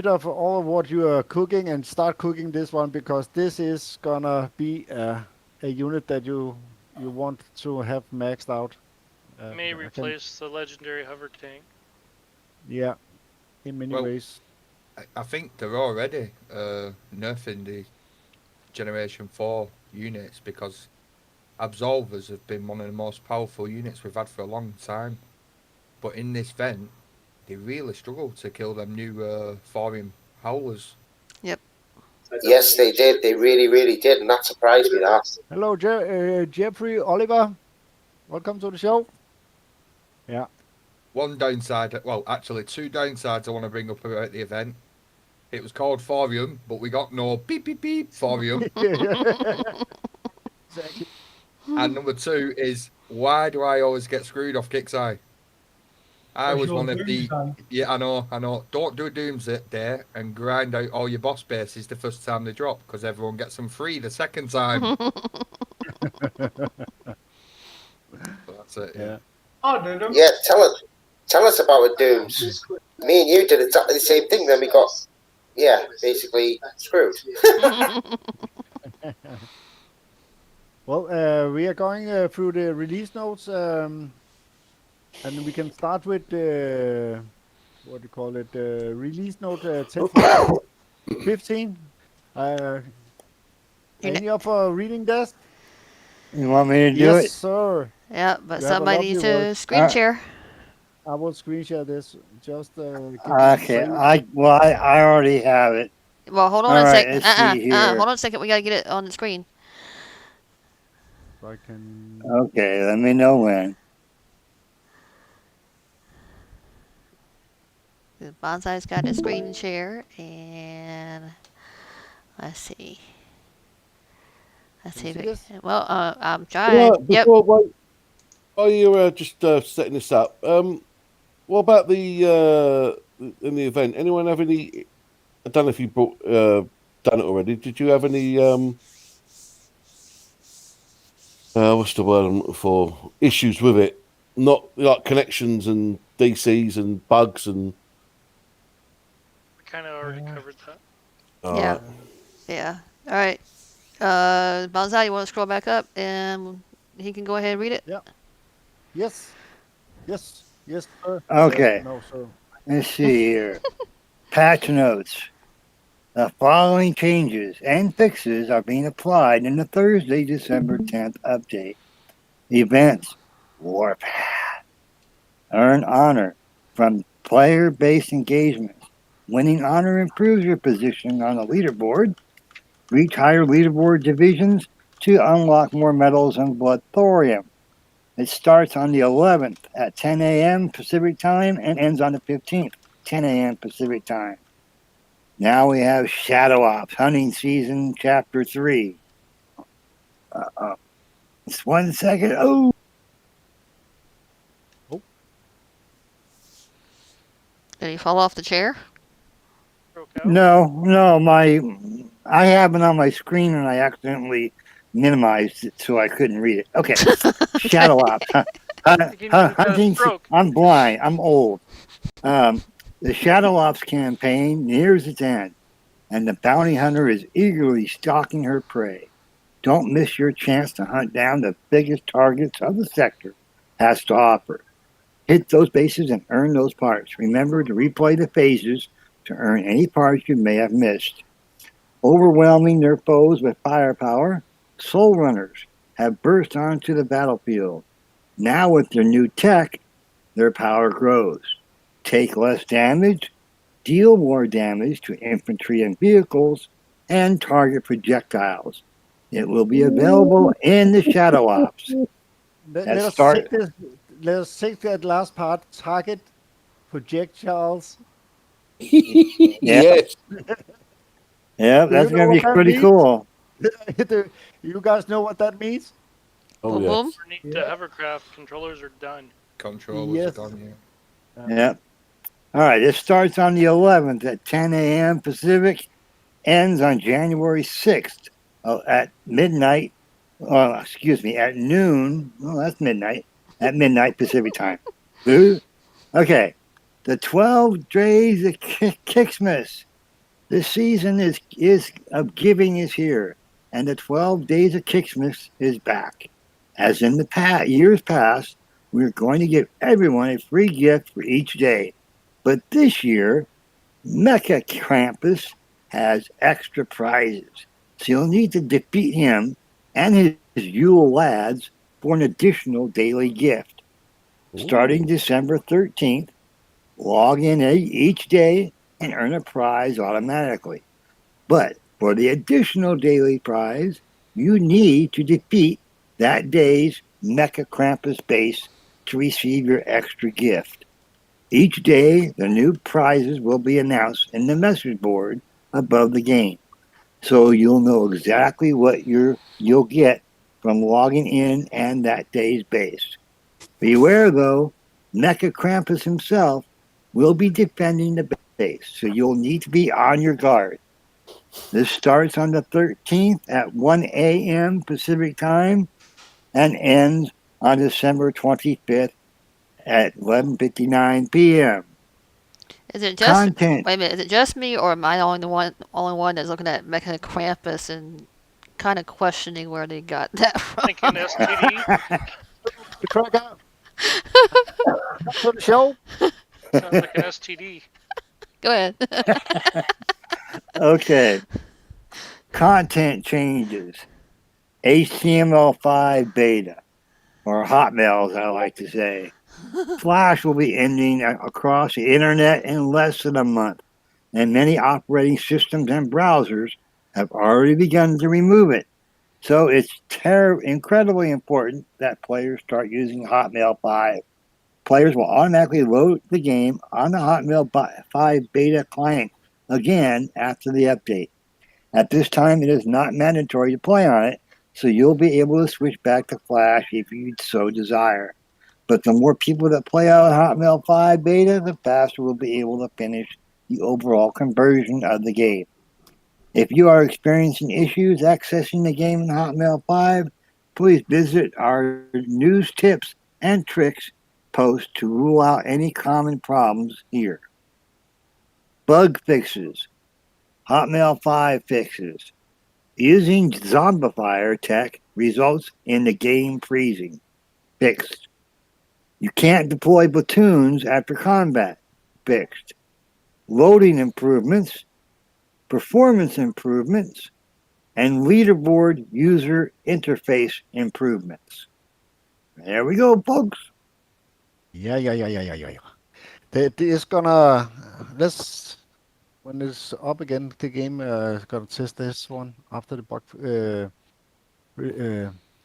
Speaker 3: of all of what you are cooking and start cooking this one, because this is gonna be a unit that you want to have maxed out.
Speaker 4: May
Speaker 3: I can,
Speaker 4: replace the legendary hover tank.
Speaker 3: yeah, in many
Speaker 7: Well,
Speaker 3: ways.
Speaker 7: I think they're already nerfing the Generation 4 units because Absolvers have been one of the most powerful units we've had for a long time. But in this vent, they really struggle to kill them new Thorium Howlers.
Speaker 1: Yep.
Speaker 5: Yes, they did. They really, really did, and that surprised me. That.
Speaker 3: Hello, Jeffrey Oliver. Welcome to the show. Yeah.
Speaker 7: One downside, well, actually, two downsides I want to bring up about the event. It was called Thorium, but we got no beep beep beep Thorium.
Speaker 3: Exactly.
Speaker 7: And number two is, why do I always get screwed off Kixeye? I
Speaker 8: Because
Speaker 7: was
Speaker 8: you're
Speaker 7: one of the.
Speaker 8: Doomsday.
Speaker 7: Yeah, I know. Don't do a Doomsday and grind out all your boss bases the first time they drop, because everyone gets them free the second time. So that's it, yeah.
Speaker 3: Yeah.
Speaker 8: I did them.
Speaker 5: Yeah, tell us about it, Dooms. Me and you did exactly the same thing. Then we got, basically screwed.
Speaker 3: Well, we are going through the release notes, and we can start with what do you call it? Release note 10.15. Any of reading that?
Speaker 6: You want me to do
Speaker 3: Yes,
Speaker 6: it?
Speaker 3: sir.
Speaker 1: Yeah, but
Speaker 3: You have a
Speaker 1: somebody
Speaker 3: lovely
Speaker 1: needs to
Speaker 3: voice.
Speaker 1: screen share.
Speaker 3: I will screen share this. Just give me
Speaker 6: Okay,
Speaker 3: 3
Speaker 6: I already have it.
Speaker 1: Well, hold on
Speaker 6: All
Speaker 1: a
Speaker 6: right,
Speaker 1: sec.
Speaker 6: let's see here.
Speaker 1: Hold on a second. We gotta get it on the screen.
Speaker 3: so I can.
Speaker 6: Okay, let me know when.
Speaker 1: The Bonsai's got a screen share, and let's see. Let's
Speaker 3: Can you
Speaker 1: see if
Speaker 3: see
Speaker 1: it.
Speaker 3: this?
Speaker 1: Well, I'm
Speaker 9: Yeah,
Speaker 1: trying. Yep.
Speaker 9: while you're just setting this up, what about the in the event? Anyone have any? I don't know if you done it already. Did you have any what's the word I'm looking for? Issues with it, not like connections and DCs and bugs and.
Speaker 4: We kind of already covered that.
Speaker 9: All
Speaker 1: Yeah.
Speaker 9: right.
Speaker 1: Yeah. All right. Banzai, you want to scroll back up and he can go ahead and read it?
Speaker 3: Yeah. Yes. Yes. Yes, sir.
Speaker 6: Okay,
Speaker 3: No, sir.
Speaker 6: let's see here. Patch notes. The following changes and fixes are being applied in the Thursday, December 10th update. Events. Warpath. Earn honor from player-based engagements. Winning honor improves your position on the leaderboard. Reach higher leaderboard divisions to unlock more medals and blood thorium. It starts on the 11th at 10 a.m. Pacific time and ends on the 15th, 10 a.m. Pacific time. Now we have Shadow Ops Hunting Season Chapter 3. Just 1 second. Oh,
Speaker 1: Did he fall off the chair?
Speaker 4: Broke out.
Speaker 6: no, I have it on my screen and I accidentally minimized it so I couldn't read it. Okay, Shadow Ops.
Speaker 4: Thinking you had a
Speaker 6: Hunting.
Speaker 4: stroke.
Speaker 6: I'm blind. I'm old. The Shadow Ops campaign nears its end, and the bounty hunter is eagerly stalking her prey. Don't miss your chance to hunt down the biggest targets of the sector has to offer. Hit those bases and earn those parts. Remember to replay the phases to earn any parts you may have missed. Overwhelming their foes with firepower, Soul Runners have burst onto the battlefield. Now, with their new tech, their power grows. Take less damage, deal more damage to infantry and vehicles, and target projectiles. It will be available in the Shadow Ops.
Speaker 3: Let,
Speaker 6: That
Speaker 3: let us
Speaker 6: start.
Speaker 3: take this. Let us take that last part. Target projectiles.
Speaker 6: Yeah,
Speaker 9: Yes.
Speaker 6: yeah,
Speaker 3: Do you
Speaker 6: that's
Speaker 3: know
Speaker 6: gonna
Speaker 3: what
Speaker 6: be
Speaker 3: that
Speaker 6: pretty
Speaker 3: means?
Speaker 6: cool.
Speaker 3: You guys know what that means?
Speaker 9: Oh
Speaker 1: Boom
Speaker 9: yeah.
Speaker 1: boom.
Speaker 4: Underneath the
Speaker 3: Yeah.
Speaker 4: hovercraft controllers are done.
Speaker 7: Controllers are
Speaker 3: Yes.
Speaker 7: gone, yeah.
Speaker 6: Yeah. All right, it starts on the 11th at 10 a.m. Pacific, ends on January 6th at midnight. Excuse me, at noon. Well, that's midnight. At midnight Pacific time. Boo. Okay. The 12 days of Kicksmas. This season is of giving is here, and the 12 days of Kicksmas is back. As in the years past, we're going to give everyone a free gift for each day. But this year, Mecha Krampus has extra prizes, so you'll need to defeat him and his Yule lads for an additional daily gift. Starting
Speaker 9: Ooh.
Speaker 6: December 13th, log in each day and earn a prize automatically. But for the additional daily prize, you need to defeat that day's Mecha Krampus base to receive your extra gift. Each day, the new prizes will be announced in the message board above the game, so you'll know exactly what you'll get from logging in and that day's base. Beware, though, Mecha Krampus himself will be defending the base, so you'll need to be on your guard. This starts on the 13th at 1 a.m. Pacific time and ends on December 25th at 11:59 p.m.
Speaker 1: Is it just
Speaker 6: Content.
Speaker 1: wait a minute? Is it just me, or am I the only one that's looking at Mecha Krampus and kind of questioning where they got that from?
Speaker 4: Thinking STD.
Speaker 3: The cracker. Back to the show.
Speaker 4: Sounds like an STD.
Speaker 1: Go ahead.
Speaker 6: Okay. Content changes. HTML5 beta, or Hotmail, as I like to say. Flash will be ending across the internet in less than a month, and many operating systems and browsers have already begun to remove it. So it's incredibly important that players start using Hotmail 5. Players will automatically load the game on the Hotmail 5 beta client again after the update. At this time, it is not mandatory to play on it, so you'll be able to switch back to Flash if you so desire. But the more people that play out Hotmail 5 beta, the faster we'll be able to finish the overall conversion of the game. If you are experiencing issues accessing the game in Hotmail 5, please visit our news tips and tricks post to rule out any common problems here. Bug fixes, Hotmail 5 fixes. Using zombifier tech results in the game freezing. Fixed. You can't deploy platoons after combat. Fixed. Loading improvements, performance improvements, and leaderboard user interface improvements. There we go, folks.
Speaker 3: Yeah. It is gonna let's when it's up again. The game gonna test this one after the bug uh,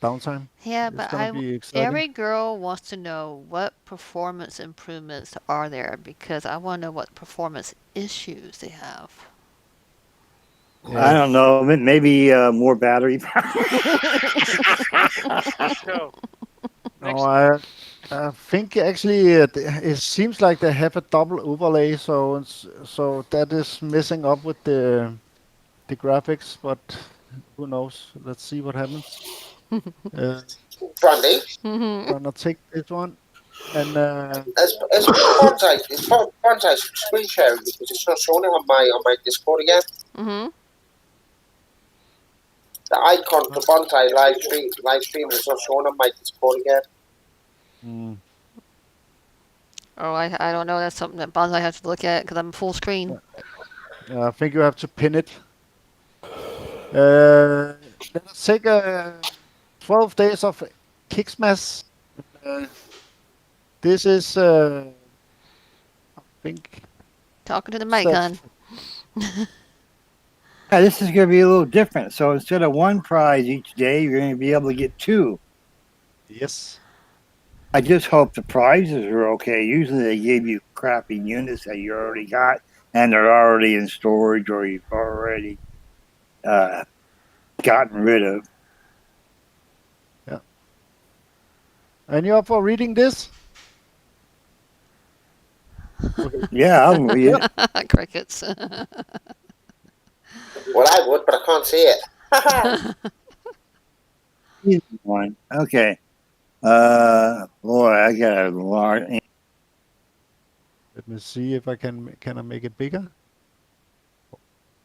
Speaker 3: downtime.
Speaker 1: Yeah,
Speaker 3: It's
Speaker 1: but
Speaker 3: gonna be exciting.
Speaker 1: every girl wants to know what performance improvements are there because I want to know what performance issues they have.
Speaker 6: I
Speaker 3: Yeah.
Speaker 6: don't know. Maybe more battery.
Speaker 4: So
Speaker 3: No,
Speaker 4: next,
Speaker 3: I think actually it seems like they have a double overlay, so that is messing up with the graphics, but who knows? Let's see what happens. Uh,
Speaker 5: Brandy,
Speaker 3: gonna take this one and
Speaker 5: as Bonsai screen sharing because it's not showing it on my Discord again.
Speaker 1: Mm-hmm.
Speaker 5: The icon for Bonsai live stream is not showing on my Discord again.
Speaker 3: mm,
Speaker 1: Oh, I don't know. That's something that Bonsai has to look at because I'm full screen.
Speaker 3: I think you have to pin it. Uh, let's take 12 days of Kicksmas. Uh, this is, I think,
Speaker 1: Talking to the mic,
Speaker 3: that.
Speaker 1: hon.
Speaker 6: Yeah, this is going to be a little different. So instead of one prize each day, you're going to be able to get two.
Speaker 3: Yes.
Speaker 6: I just hope the prizes are okay. Usually they give you crappy units that you already got and they're already in storage or you've already gotten rid of.
Speaker 3: Yeah. And you up for reading this? Okay.
Speaker 6: Yeah, I'll read it.
Speaker 1: Crickets.
Speaker 5: Well, I would, but I can't see it.
Speaker 6: Easy one. Okay. Boy, I got a large.
Speaker 3: Let me see if I can I make it bigger?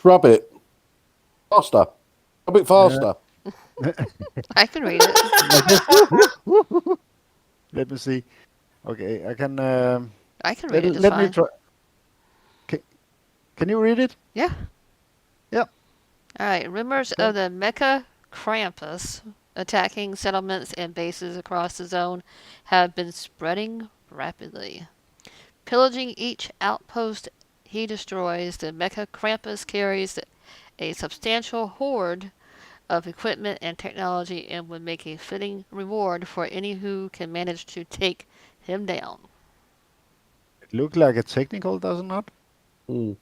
Speaker 9: Rub it. Faster. A bit faster.
Speaker 1: I can read it.
Speaker 3: Like this. Let me see. Okay, I can.
Speaker 1: I can read it just
Speaker 3: Let me
Speaker 1: fine.
Speaker 3: try. Can you read it?
Speaker 1: Yeah.
Speaker 3: Yep.
Speaker 1: All right. Rumors of the Mecha Krampus attacking settlements and bases across the zone have been spreading rapidly. Pillaging each outpost he destroys, the Mecha Krampus carries a substantial hoard of equipment and technology and would make a fitting reward for any who can manage to take him down.
Speaker 3: It looked like a technical, does it not?
Speaker 9: Mm.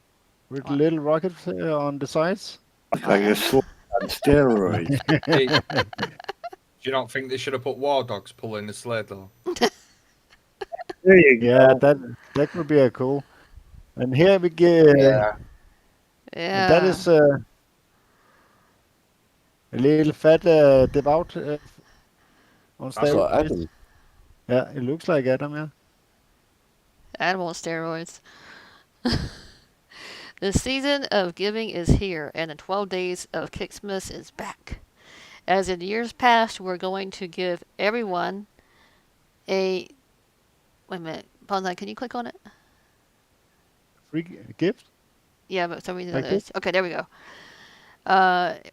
Speaker 3: With
Speaker 1: What?
Speaker 3: little rockets on the sides.
Speaker 6: Looks like a sword on steroids.
Speaker 7: Hey, do you not think they should have put war dogs pulling the sled though?
Speaker 6: There you
Speaker 3: Yeah,
Speaker 6: go.
Speaker 3: that could be a cool. And here we get.
Speaker 5: Yeah.
Speaker 3: And that
Speaker 1: Yeah.
Speaker 3: is a little fat devout on
Speaker 9: That's like
Speaker 3: steroids.
Speaker 9: Adam.
Speaker 3: Yeah, it looks like Adam. Yeah.
Speaker 1: Animal steroids. The season of giving is here, and the 12 days of Kicksmas is back. As in years past, we're going to give everyone a. Wait a minute. Bonsai, can you click on it?
Speaker 3: Free gift
Speaker 1: Yeah, but for some reason
Speaker 3: like this.
Speaker 1: okay, there we go.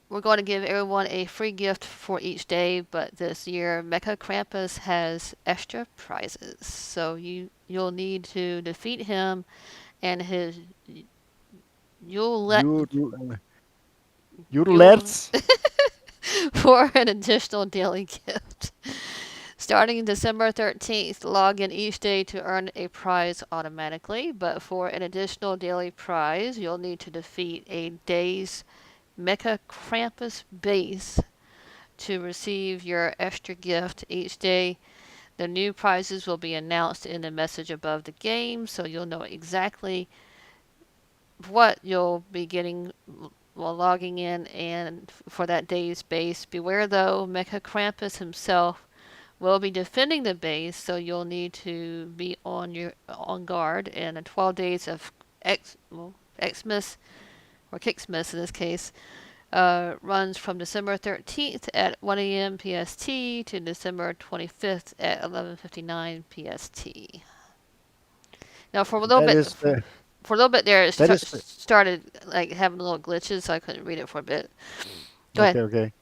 Speaker 1: We're going to give everyone a free gift for each day, but this year Mecha Krampus has extra prizes. So you'll need to defeat him and his you'll let
Speaker 3: You
Speaker 1: you'll
Speaker 3: lads.
Speaker 1: for an additional daily gift. Starting December 13th, log in each day to earn a prize automatically, but for an additional daily prize, you'll need to defeat a day's Mecha Krampus base to receive your extra gift each day. The new prizes will be announced in the message above the game, so you'll know exactly what you'll be getting while logging in and for that day's base. Beware though, Mecha Krampus himself will be defending the base, so you'll need to be on guard. And 12 days of Xmas or Kixmas in this case runs from December 13th at 1 a.m. PST to December 25th at 11:59 PST. Now, for a little
Speaker 3: That
Speaker 1: bit,
Speaker 3: is
Speaker 1: for a little bit there, it
Speaker 3: that is
Speaker 1: started like having little glitches, so I couldn't read it for a bit. Go ahead.
Speaker 3: okay.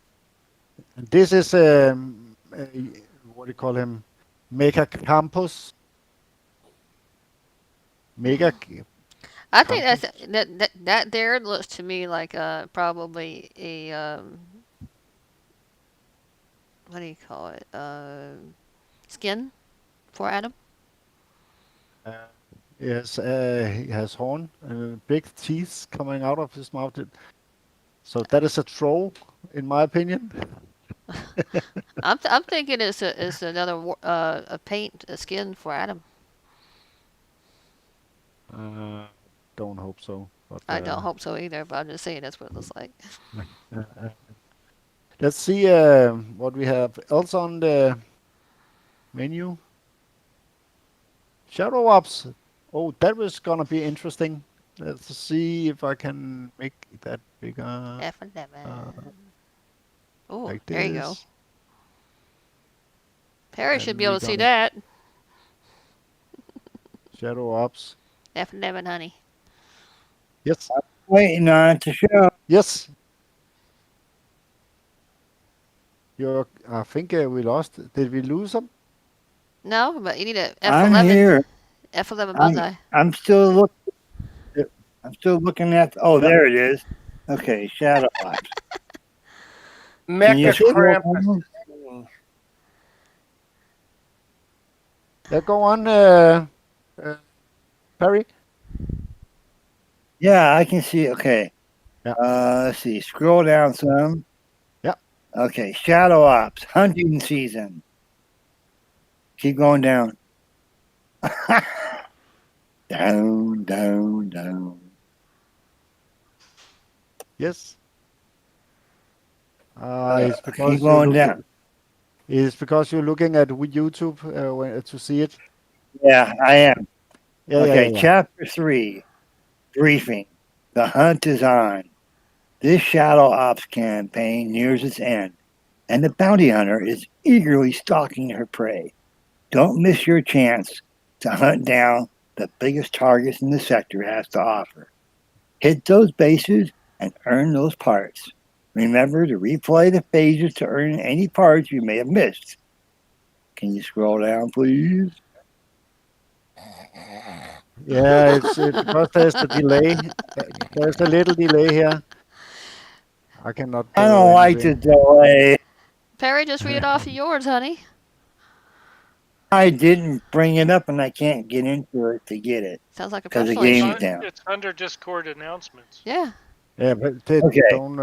Speaker 3: This is what do you call him? Mega Campus. Mega.
Speaker 1: I think
Speaker 3: Campus.
Speaker 1: that there looks to me like probably a what do you call it? Skin for Adam.
Speaker 3: Uh, yes, he has horn and big teeth coming out of his mouth. So that is a troll, in my opinion.
Speaker 1: I'm thinking it's another a paint a skin for Adam.
Speaker 3: Uh, don't hope so. But
Speaker 1: I don't hope so either, but I'm just saying that's what it looks like.
Speaker 3: uh, let's see what we have else on the menu. Shadow Ops. Oh, that was gonna be interesting. Let's see if I can make that bigger,
Speaker 1: F11. Oh,
Speaker 3: like
Speaker 1: there you go.
Speaker 3: this.
Speaker 1: Perry should
Speaker 3: And
Speaker 1: be able
Speaker 3: we're
Speaker 1: to see
Speaker 3: gonna
Speaker 1: that.
Speaker 3: Shadow Ops.
Speaker 1: F11, honey.
Speaker 3: Yes,
Speaker 6: Waiting on it to show.
Speaker 3: yes. I think we lost. Did we lose him?
Speaker 1: No, but you need a
Speaker 6: I'm
Speaker 1: F11.
Speaker 6: here.
Speaker 1: F11
Speaker 6: I'm
Speaker 1: bullseye.
Speaker 6: I'm still looking. I'm still looking at. Oh, there it is. Okay, Shadow Ops. Can you
Speaker 2: Mecha
Speaker 6: scroll
Speaker 2: Krampus
Speaker 6: down?
Speaker 2: is me.
Speaker 3: Yeah, go on, Perry.
Speaker 6: Yeah, I can see. Okay.
Speaker 3: Yeah.
Speaker 6: Let's see. Scroll down some.
Speaker 3: Yeah.
Speaker 6: Okay. Shadow Ops hunting season. Keep going down. Down, down, down.
Speaker 3: Yes. It's
Speaker 6: Keep
Speaker 3: because
Speaker 6: going down.
Speaker 3: It's because you're looking at YouTube to see it.
Speaker 6: Yeah, I am.
Speaker 3: Yeah,
Speaker 6: Okay,
Speaker 3: yeah.
Speaker 6: Chapter 3. Briefing. The hunt is on. This Shadow Ops campaign nears its end, and the bounty hunter is eagerly stalking her prey. Don't miss your chance to hunt down the biggest targets in the sector has to offer. Hit those bases and earn those parts. Remember to replay the phases to earn any parts you may have missed. Can you scroll down, please?
Speaker 3: Yeah, it's because there's the delay. There's a little delay here. I cannot
Speaker 6: I
Speaker 3: do
Speaker 6: don't like the
Speaker 3: anything.
Speaker 6: delay.
Speaker 1: Perry, just read it off of yours, honey.
Speaker 6: I didn't bring it up and I can't get into it to get it
Speaker 1: Sounds like a
Speaker 6: because the
Speaker 1: personal
Speaker 6: game
Speaker 1: issue.
Speaker 6: is down.
Speaker 4: It's under Discord announcements.
Speaker 1: Yeah.
Speaker 3: Yeah, but they
Speaker 6: Okay.
Speaker 3: don't.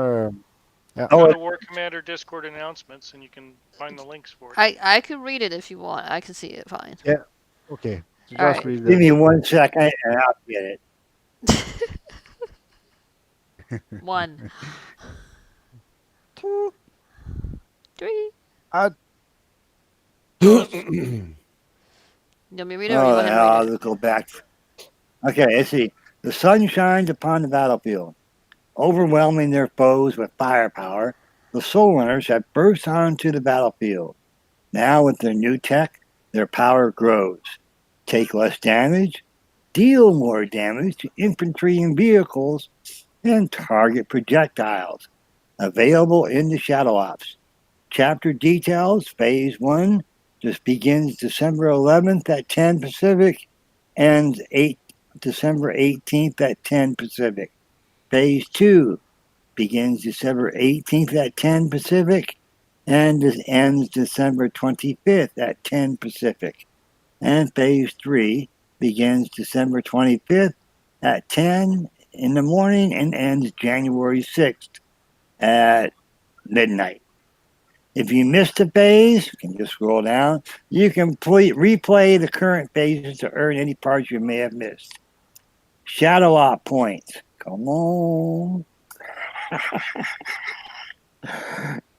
Speaker 3: Yeah.
Speaker 6: Oh,
Speaker 4: Go
Speaker 6: it-
Speaker 4: to War Commander Discord announcements and you can find the links for it.
Speaker 1: I can read it if you want. I can see it fine.
Speaker 3: Okay. So
Speaker 1: All
Speaker 3: just
Speaker 1: right.
Speaker 3: read
Speaker 6: give me
Speaker 3: it.
Speaker 6: 1 second and I'll get it.
Speaker 1: 1,
Speaker 3: 2,
Speaker 1: 3.
Speaker 3: uh,
Speaker 1: You want me to read it or you
Speaker 6: Oh,
Speaker 1: want him to
Speaker 6: hell,
Speaker 1: read it?
Speaker 6: I'll go back. Okay, let's see. The sun shines upon the battlefield, overwhelming their foes with firepower. The Soul Runners have burst onto the battlefield. Now, with their new tech, their power grows. Take less damage, deal more damage to infantry and vehicles, and target projectiles. Available in the Shadow Ops. Chapter details, Phase 1 just begins December 11th at 10 Pacific and December 18th at 10 Pacific. Phase 2 begins December 18th at 10 Pacific and ends December 25th at 10 Pacific. And Phase 3 begins December 25th at 10 in the morning and ends January 6th at midnight. If you missed a phase, you can just scroll down. You can replay the current phases to earn any parts you may have missed. Shadow Op points. Come on.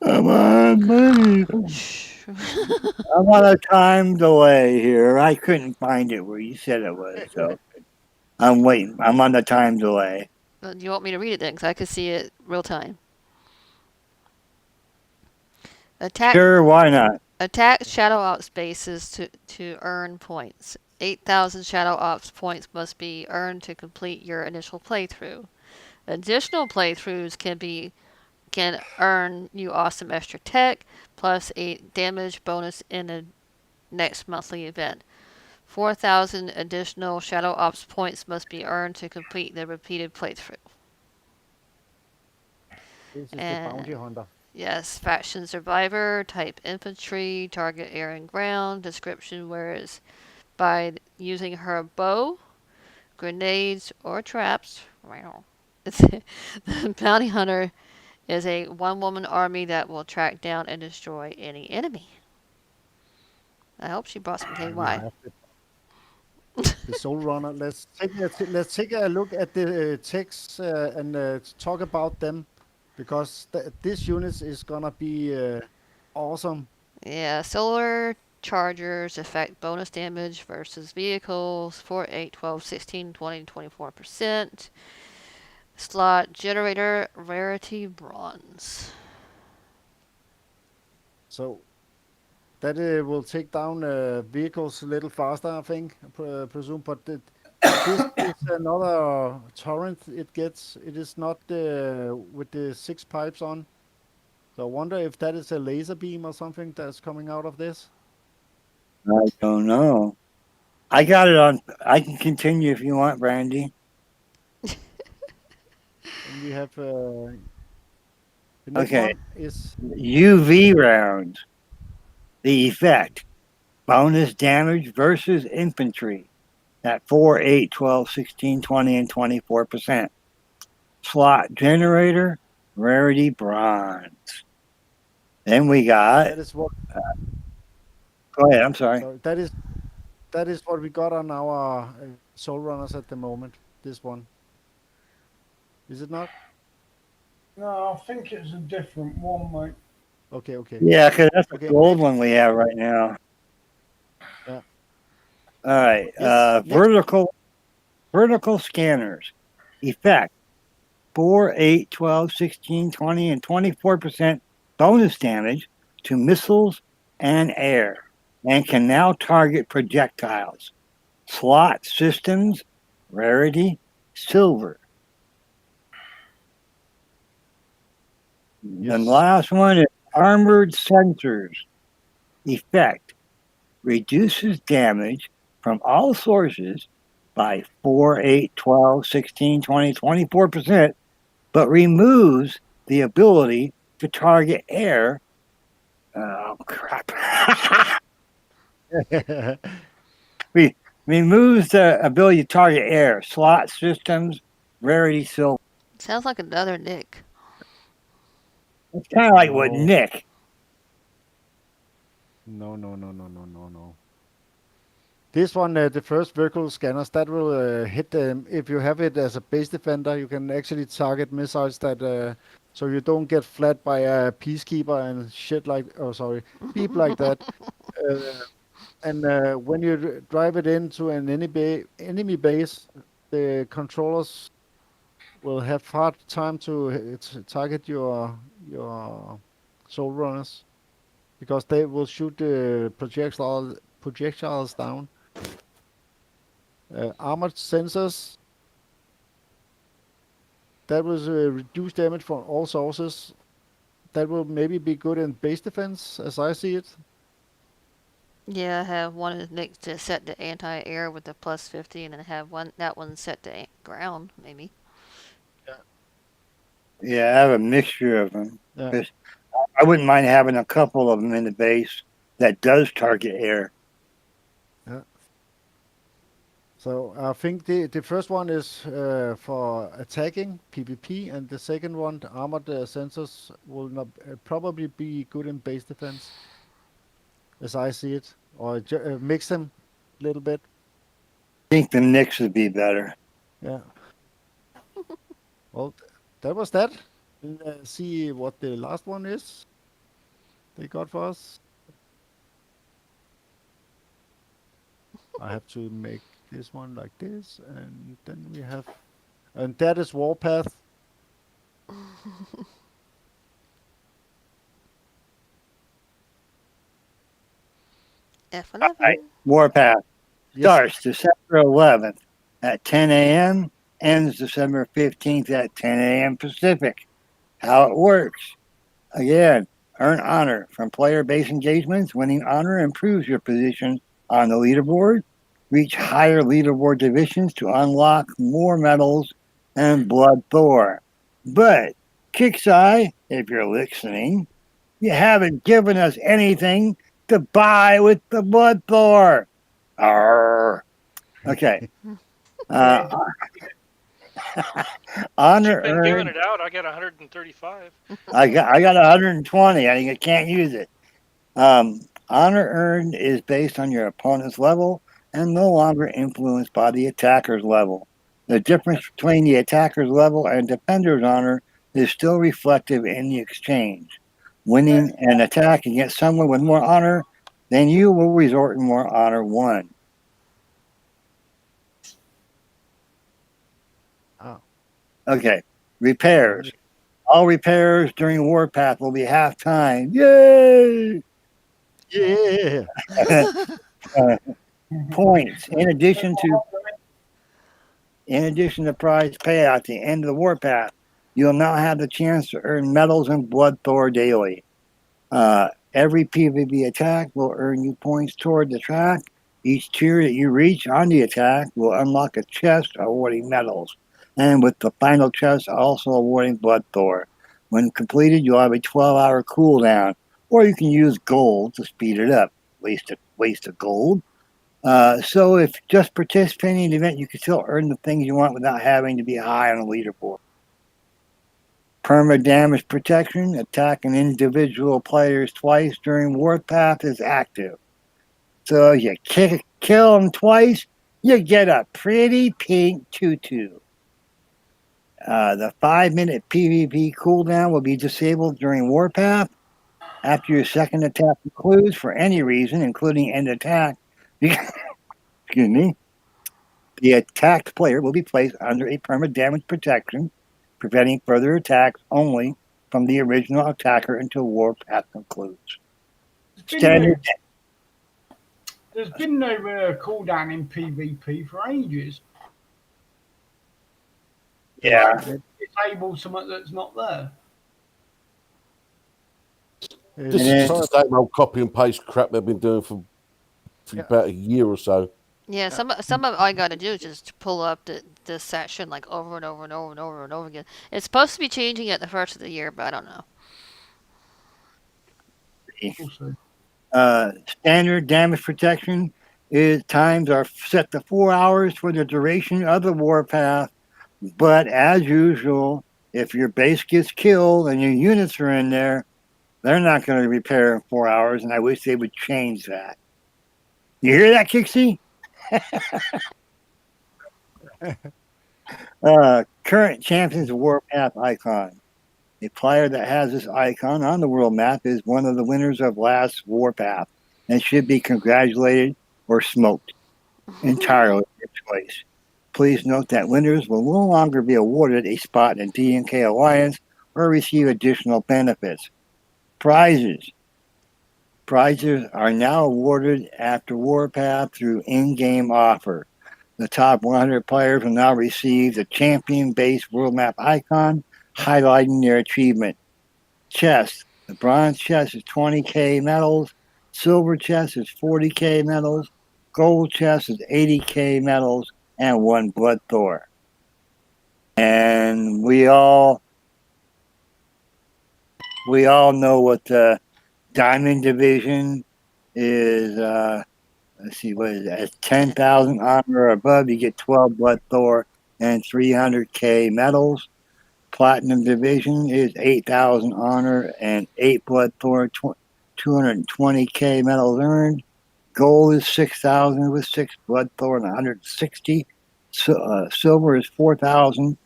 Speaker 6: Come on, buddy.
Speaker 1: Shh.
Speaker 6: I'm on a time delay here. I couldn't find it where you said it was, so I'm waiting. I'm on the time delay.
Speaker 1: Do you want me to read it then? Because I could see it real time. Attack
Speaker 6: Sure, why not?
Speaker 1: Attack Shadow Ops bases to earn points. 8,000 Shadow Ops points must be earned to complete your initial playthrough. Additional playthroughs can earn you awesome extra tech plus a damage bonus in the next monthly event. 4,000 additional Shadow Ops points must be earned to complete the repeated playthrough.
Speaker 3: This is the bounty
Speaker 1: And
Speaker 3: hunter.
Speaker 1: yes, faction survivor, type infantry, target air and ground, description whereas by using her bow, grenades, or traps. The bounty hunter is a one-woman army that will track down and destroy any enemy. I hope she brought some
Speaker 3: And we
Speaker 1: KY.
Speaker 3: have the Soul Runner. Let's take a look at the text and talk about them, because this unit is gonna be awesome.
Speaker 1: Yeah, solar chargers affect bonus damage versus vehicles 4, 8, 12, 16, 20, 24%. Slot generator rarity bronze.
Speaker 3: So that will take down vehicles a little faster, I think, presume. But this is another torrent it gets. It is not with the 6 pipes on. So I wonder if that is a laser beam or something that's coming out of this.
Speaker 6: I don't know. I got it on. I can continue if you want, Brandy.
Speaker 3: And we have the next
Speaker 6: Okay.
Speaker 3: one is
Speaker 6: UV rounds. The effect. Bonus damage versus infantry at 4, 8, 12, 16, 20, and 24%. Slot generator, rarity bronze. Then we got.
Speaker 3: that is what.
Speaker 6: Go ahead. I'm sorry.
Speaker 3: So that is what we got on our Soul Runners at the moment. This one, is it not?
Speaker 8: No, I think it's a different one, mate.
Speaker 3: Okay, okay.
Speaker 6: Yeah, because that's the
Speaker 3: Okay,
Speaker 6: gold
Speaker 3: next.
Speaker 6: one we have right now.
Speaker 3: Yeah.
Speaker 6: All right.
Speaker 3: Yes, next.
Speaker 6: Vertical scanners. Effect. 4, 8, 12, 16, 20, and 24% bonus damage to missiles and air, and can now target projectiles. Slot systems, rarity, silver.
Speaker 3: Yes.
Speaker 6: And the last one is armored sensors. Effect. Reduces damage from all sources by 4, 8, 12, 16, 20, 24%, but removes the ability to target air. Oh, crap. Removes the ability to target air. Slot systems, rarity silver.
Speaker 1: Sounds like another Nick.
Speaker 6: It's kind of like what
Speaker 3: No,
Speaker 6: Nick.
Speaker 3: no. This one, the first vertical scanners, that will hit them. If you have it as a base defender, you can actually target missiles that, so you don't get flat by a peacekeeper and shit like, oh sorry, beep like that. And when you drive it into an enemy base, the controllers will have hard time to target your soul runners, because they will shoot the projectiles down. Armored sensors, that was reduced damage from all sources. That will maybe be good in base defense, as I see it.
Speaker 1: Yeah, I have one of Nick to set to anti-air with the plus 50, and then have that one set to ground, maybe.
Speaker 6: Yeah, I have a mixture of them.
Speaker 3: Yeah.
Speaker 6: 'Cause I wouldn't mind having a couple of them in the base that does target air.
Speaker 3: Yeah. So I think the first one is for attacking PvP, and the second one, the armored sensors, will not probably be good in base defense, as I see it, or mix them a little bit.
Speaker 6: I think the Knicks would be better.
Speaker 3: Yeah. Well, that was that. Let's see what the last one is they got for us. I have to make this one like this, and then we have, and that is Warpath.
Speaker 6: All right.
Speaker 1: F11.
Speaker 6: Warpath
Speaker 3: Yes.
Speaker 6: starts December 11th at 10 a.m., ends December 15th at 10 a.m. Pacific. How it works. Again, earn honor from player-based engagements. Winning honor improves your position on the leaderboard. Reach higher leaderboard divisions to unlock more medals and Blood Thor. But, Kixeye, if you're listening, you haven't given us anything to buy with the Blood Thor. Arr. Okay.
Speaker 8: Yeah,
Speaker 6: Honor
Speaker 4: You've been giving
Speaker 6: earned.
Speaker 4: it out. I got 135.
Speaker 6: I got 120. I can't use it. Honor earned is based on your opponent's level and no longer influenced by the attacker's level. The difference between the attacker's level and defender's honor is still reflective in the exchange. Winning an attack against someone with more honor, then you will resort in more honor 1.
Speaker 3: Ah.
Speaker 6: Okay. Repairs. All repairs during Warpath will be half time. Yay!
Speaker 3: Yeah.
Speaker 6: Points. In addition to prize payout at the end of the Warpath, you will now have the chance to earn medals and Blood Thor daily. Every PvP attack will earn you points toward the track. Each tier that you reach on the attack will unlock a chest awarding medals, and with the final chest also awarding Blood Thor. When completed, you'll have a 12-hour cooldown, or you can use gold to speed it up. Waste of gold. So if just participating in the event, you can still earn the things you want without having to be high on the leaderboard. Perma damage protection, attacking individual players twice during Warpath is active. So you kill them twice, you get a pretty pink tutu. The 5-minute PvP cooldown will be disabled during Warpath. After your second attack concludes for any reason, including end attack, excuse me, the attacked player will be placed under a perma damage protection, preventing further attacks only from the original attacker until Warpath concludes. Standard.
Speaker 8: There's been no cooldown in PvP for ages.
Speaker 6: Yeah.
Speaker 8: Disable something that's not there.
Speaker 9: This is just the same old copy and paste crap they've been doing for about a year or so.
Speaker 1: Yeah, some of all you got to do is just pull up the section like over and over and over and over and over again. It's supposed to be changing at the first of the year, but I don't know.
Speaker 6: Standard damage protection is times are set to 4 hours for the duration of the Warpath, but as usual, if your base gets killed and your units are in there, they're not going to repair in 4 hours, and I wish they would change that. You hear that, Kixie? Current Champions Warpath icon. A player that has this icon on the world map is one of the winners of last Warpath and should be congratulated or smoked. Entirely your choice. Please note that winners will no longer be awarded a spot in D&K Alliance or receive additional benefits. Prizes. Prizes are now awarded after Warpath through in-game offer. The top 100 players will now receive the champion-based world map icon, highlighting their achievement. Chest. The bronze chest is 20k medals. Silver chest is 40k medals. Gold chest is 80k medals and 1 Blood Thor. And we all know what the Diamond Division is. Let's see, what is that? It's 10,000 honor or above. You get 12 Blood Thor and 300k medals. Platinum Division is 8,000 honor and 8 Blood Thor, 220k medals earned. Gold is 6,000 with 6 Blood Thor and 160. Silver is 4,000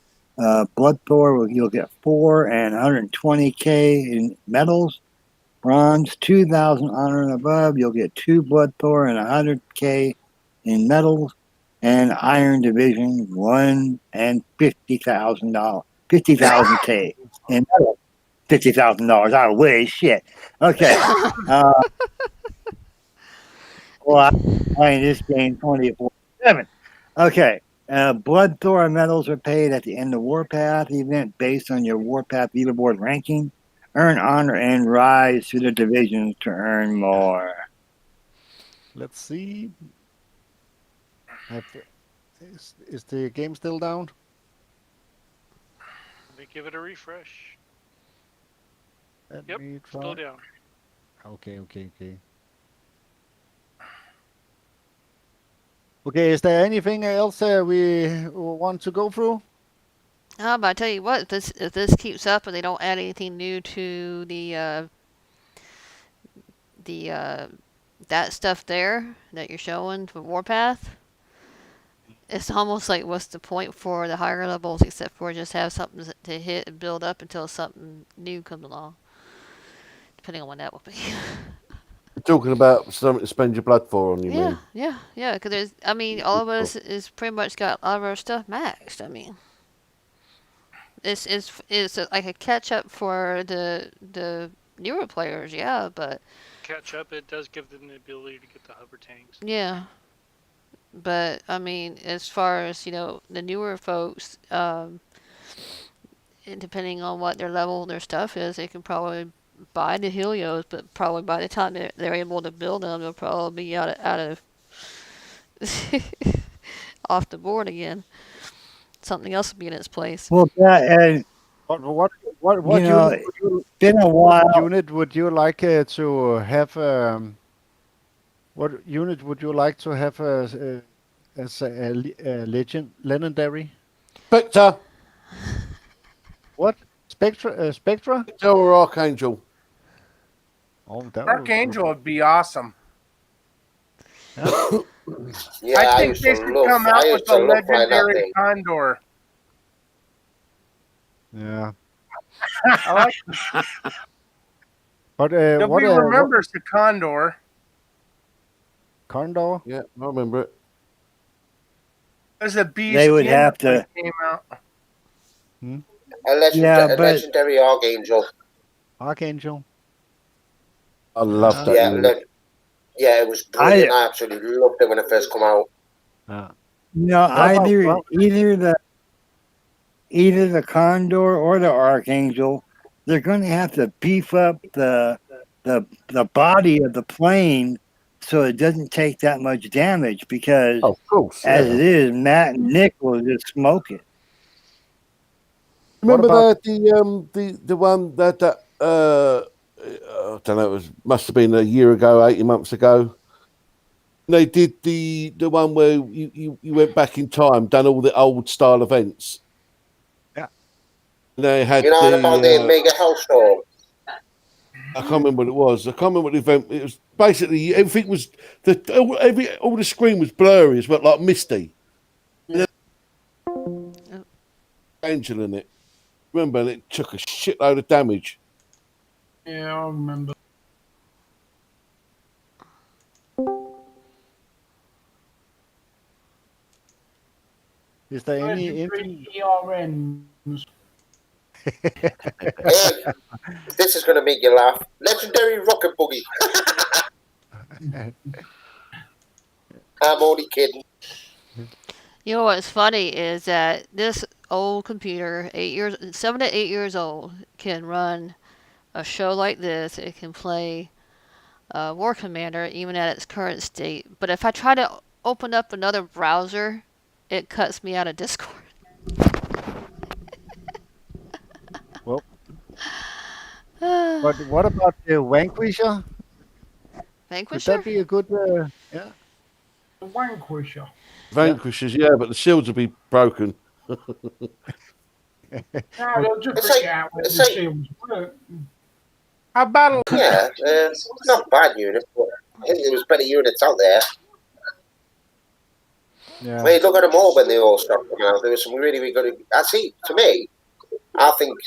Speaker 6: Blood Thor, you'll get 4 and 120k in medals. Bronze, 2,000 honor and above, you'll get 2 Blood Thor and 100k in medals. And Iron Division, 1 and $50,000, 50,000k in medals. $50,000. I wish. Shit. Okay. Well, I'm playing this game 24/7. Okay. Blood Thor medals are paid at the end of Warpath event based on your Warpath leaderboard ranking. Earn honor and rise through the divisions to earn more.
Speaker 3: Let's see. Is the game still down?
Speaker 4: Let me give it a refresh.
Speaker 3: Let
Speaker 4: Yep,
Speaker 3: me try.
Speaker 4: still down.
Speaker 3: Okay. Okay, is there anything else we want to go through?
Speaker 1: But I tell you what, if this keeps up and they don't add anything new to the that stuff there that you're showing for Warpath, it's almost like what's the point for the higher levels except for just have something to hit and build up until something new comes along. Depending on when that will be.
Speaker 9: You're talking about something to spend your blood for on, you mean?
Speaker 1: Yeah. Because there's, I mean, all of us is pretty much got all of our stuff maxed. I mean, it's like a catch up for the newer players, yeah, but
Speaker 4: Catch up, it does give them the ability to get the hover tanks.
Speaker 1: yeah. But I mean, as far as the newer folks, depending on what their level their stuff is, they can probably buy the Helios, but probably by the time they're able to build them, they'll probably be out of off the board again. Something else will be in its place.
Speaker 6: Well, and
Speaker 3: What
Speaker 6: you know,
Speaker 3: unit
Speaker 6: it's been a while.
Speaker 3: what unit would you like to have? What unit would you like to have as a legendary?
Speaker 9: Spectre.
Speaker 3: What? Spectra? Spectra?
Speaker 9: Spectre or Archangel?
Speaker 3: Oh, that
Speaker 2: Archangel would be awesome.
Speaker 5: Yeah,
Speaker 2: I think
Speaker 5: used
Speaker 2: they
Speaker 5: to
Speaker 2: should
Speaker 5: love-
Speaker 2: come
Speaker 5: I
Speaker 2: out
Speaker 5: used
Speaker 2: with
Speaker 5: to
Speaker 2: a
Speaker 5: love flying that
Speaker 2: legendary
Speaker 5: thing.
Speaker 2: Condor.
Speaker 3: Yeah.
Speaker 2: I like.
Speaker 3: But
Speaker 2: Nobody remembers the Condor.
Speaker 3: Condor?
Speaker 9: Yeah, I remember it.
Speaker 2: There's a beast.
Speaker 6: They would have
Speaker 2: when
Speaker 6: to.
Speaker 2: it came out.
Speaker 5: A legendary Archangel.
Speaker 3: Archangel.
Speaker 9: I love that
Speaker 5: Yeah,
Speaker 9: unit.
Speaker 5: yeah, it was brilliant. I absolutely loved it when it first came out.
Speaker 6: No, either the Condor or the Archangel, they're going to have to beef up the body of the plane so it doesn't take that much damage because,
Speaker 9: of course,
Speaker 6: as it is, Matt and Nick will just smoke it.
Speaker 9: Remember the one that I don't know, must have been a year ago, 18 months ago. They did the one where you went back in time, done all the old style events.
Speaker 3: Yeah.
Speaker 9: And they had
Speaker 5: about the Mega Hellstorm.
Speaker 9: I can't remember what it was. I can't remember what the event. It was basically everything was all the screen was blurry as well, like misty. And then Angel in it. Remember, and it took a shitload of damage.
Speaker 8: Yeah, I remember.
Speaker 3: Is there any
Speaker 5: ERNs? This is going to make you laugh. Legendary Rocket Buggy. I'm only kidding.
Speaker 1: You know what's funny is that this old computer, 7 to 8 years old, can run a show like this. It can play War Commander even at its current state. But if I try to open up another browser, it cuts me out of Discord.
Speaker 3: Well, but what about the Vanquisher?
Speaker 1: Vanquisher?
Speaker 3: Could that be a good? Yeah.
Speaker 8: The Vanquisher.
Speaker 9: Vanquishers, yeah, but the shields will be broken.
Speaker 8: No, they'll just break out with the shields.
Speaker 2: How about
Speaker 5: Yeah, not a bad unit, but I think there was better units out there.
Speaker 3: Yeah.
Speaker 5: I mean, look at them all when they all stopped coming out. There was some really, really good. I see. To me, I think.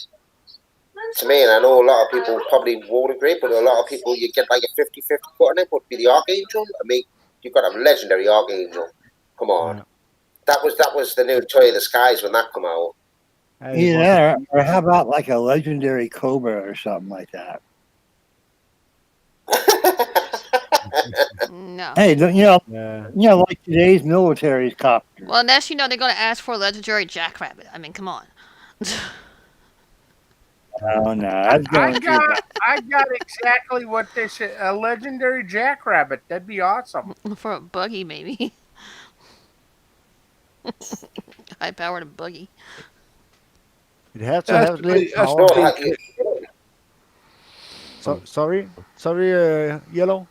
Speaker 5: To me, and I know a lot of people probably won't agree, but a lot of people, you get like a 50-50 cut on it, would be the Archangel. I mean, you've got a legendary Archangel. Come on.
Speaker 3: Yeah.
Speaker 5: That was the new Toy of the Skies when that come out.
Speaker 3: It was a-
Speaker 6: Or how about like a legendary Cobra or something like that?
Speaker 1: No.
Speaker 6: Hey,
Speaker 3: yeah.
Speaker 6: like today's military's copter.
Speaker 1: Well, unless they're going to ask for a legendary Jackrabbit. I mean, come on.
Speaker 6: Oh no, that's
Speaker 2: I
Speaker 6: going
Speaker 2: got exactly what they said. A legendary jackrabbit. That'd be awesome.
Speaker 1: For a buggy, maybe. High powered buggy.
Speaker 3: It had to
Speaker 9: It has
Speaker 3: have
Speaker 9: to
Speaker 3: little
Speaker 9: be, has
Speaker 3: power.
Speaker 9: to
Speaker 5: No,
Speaker 9: be,
Speaker 3: Sorry, Yellow.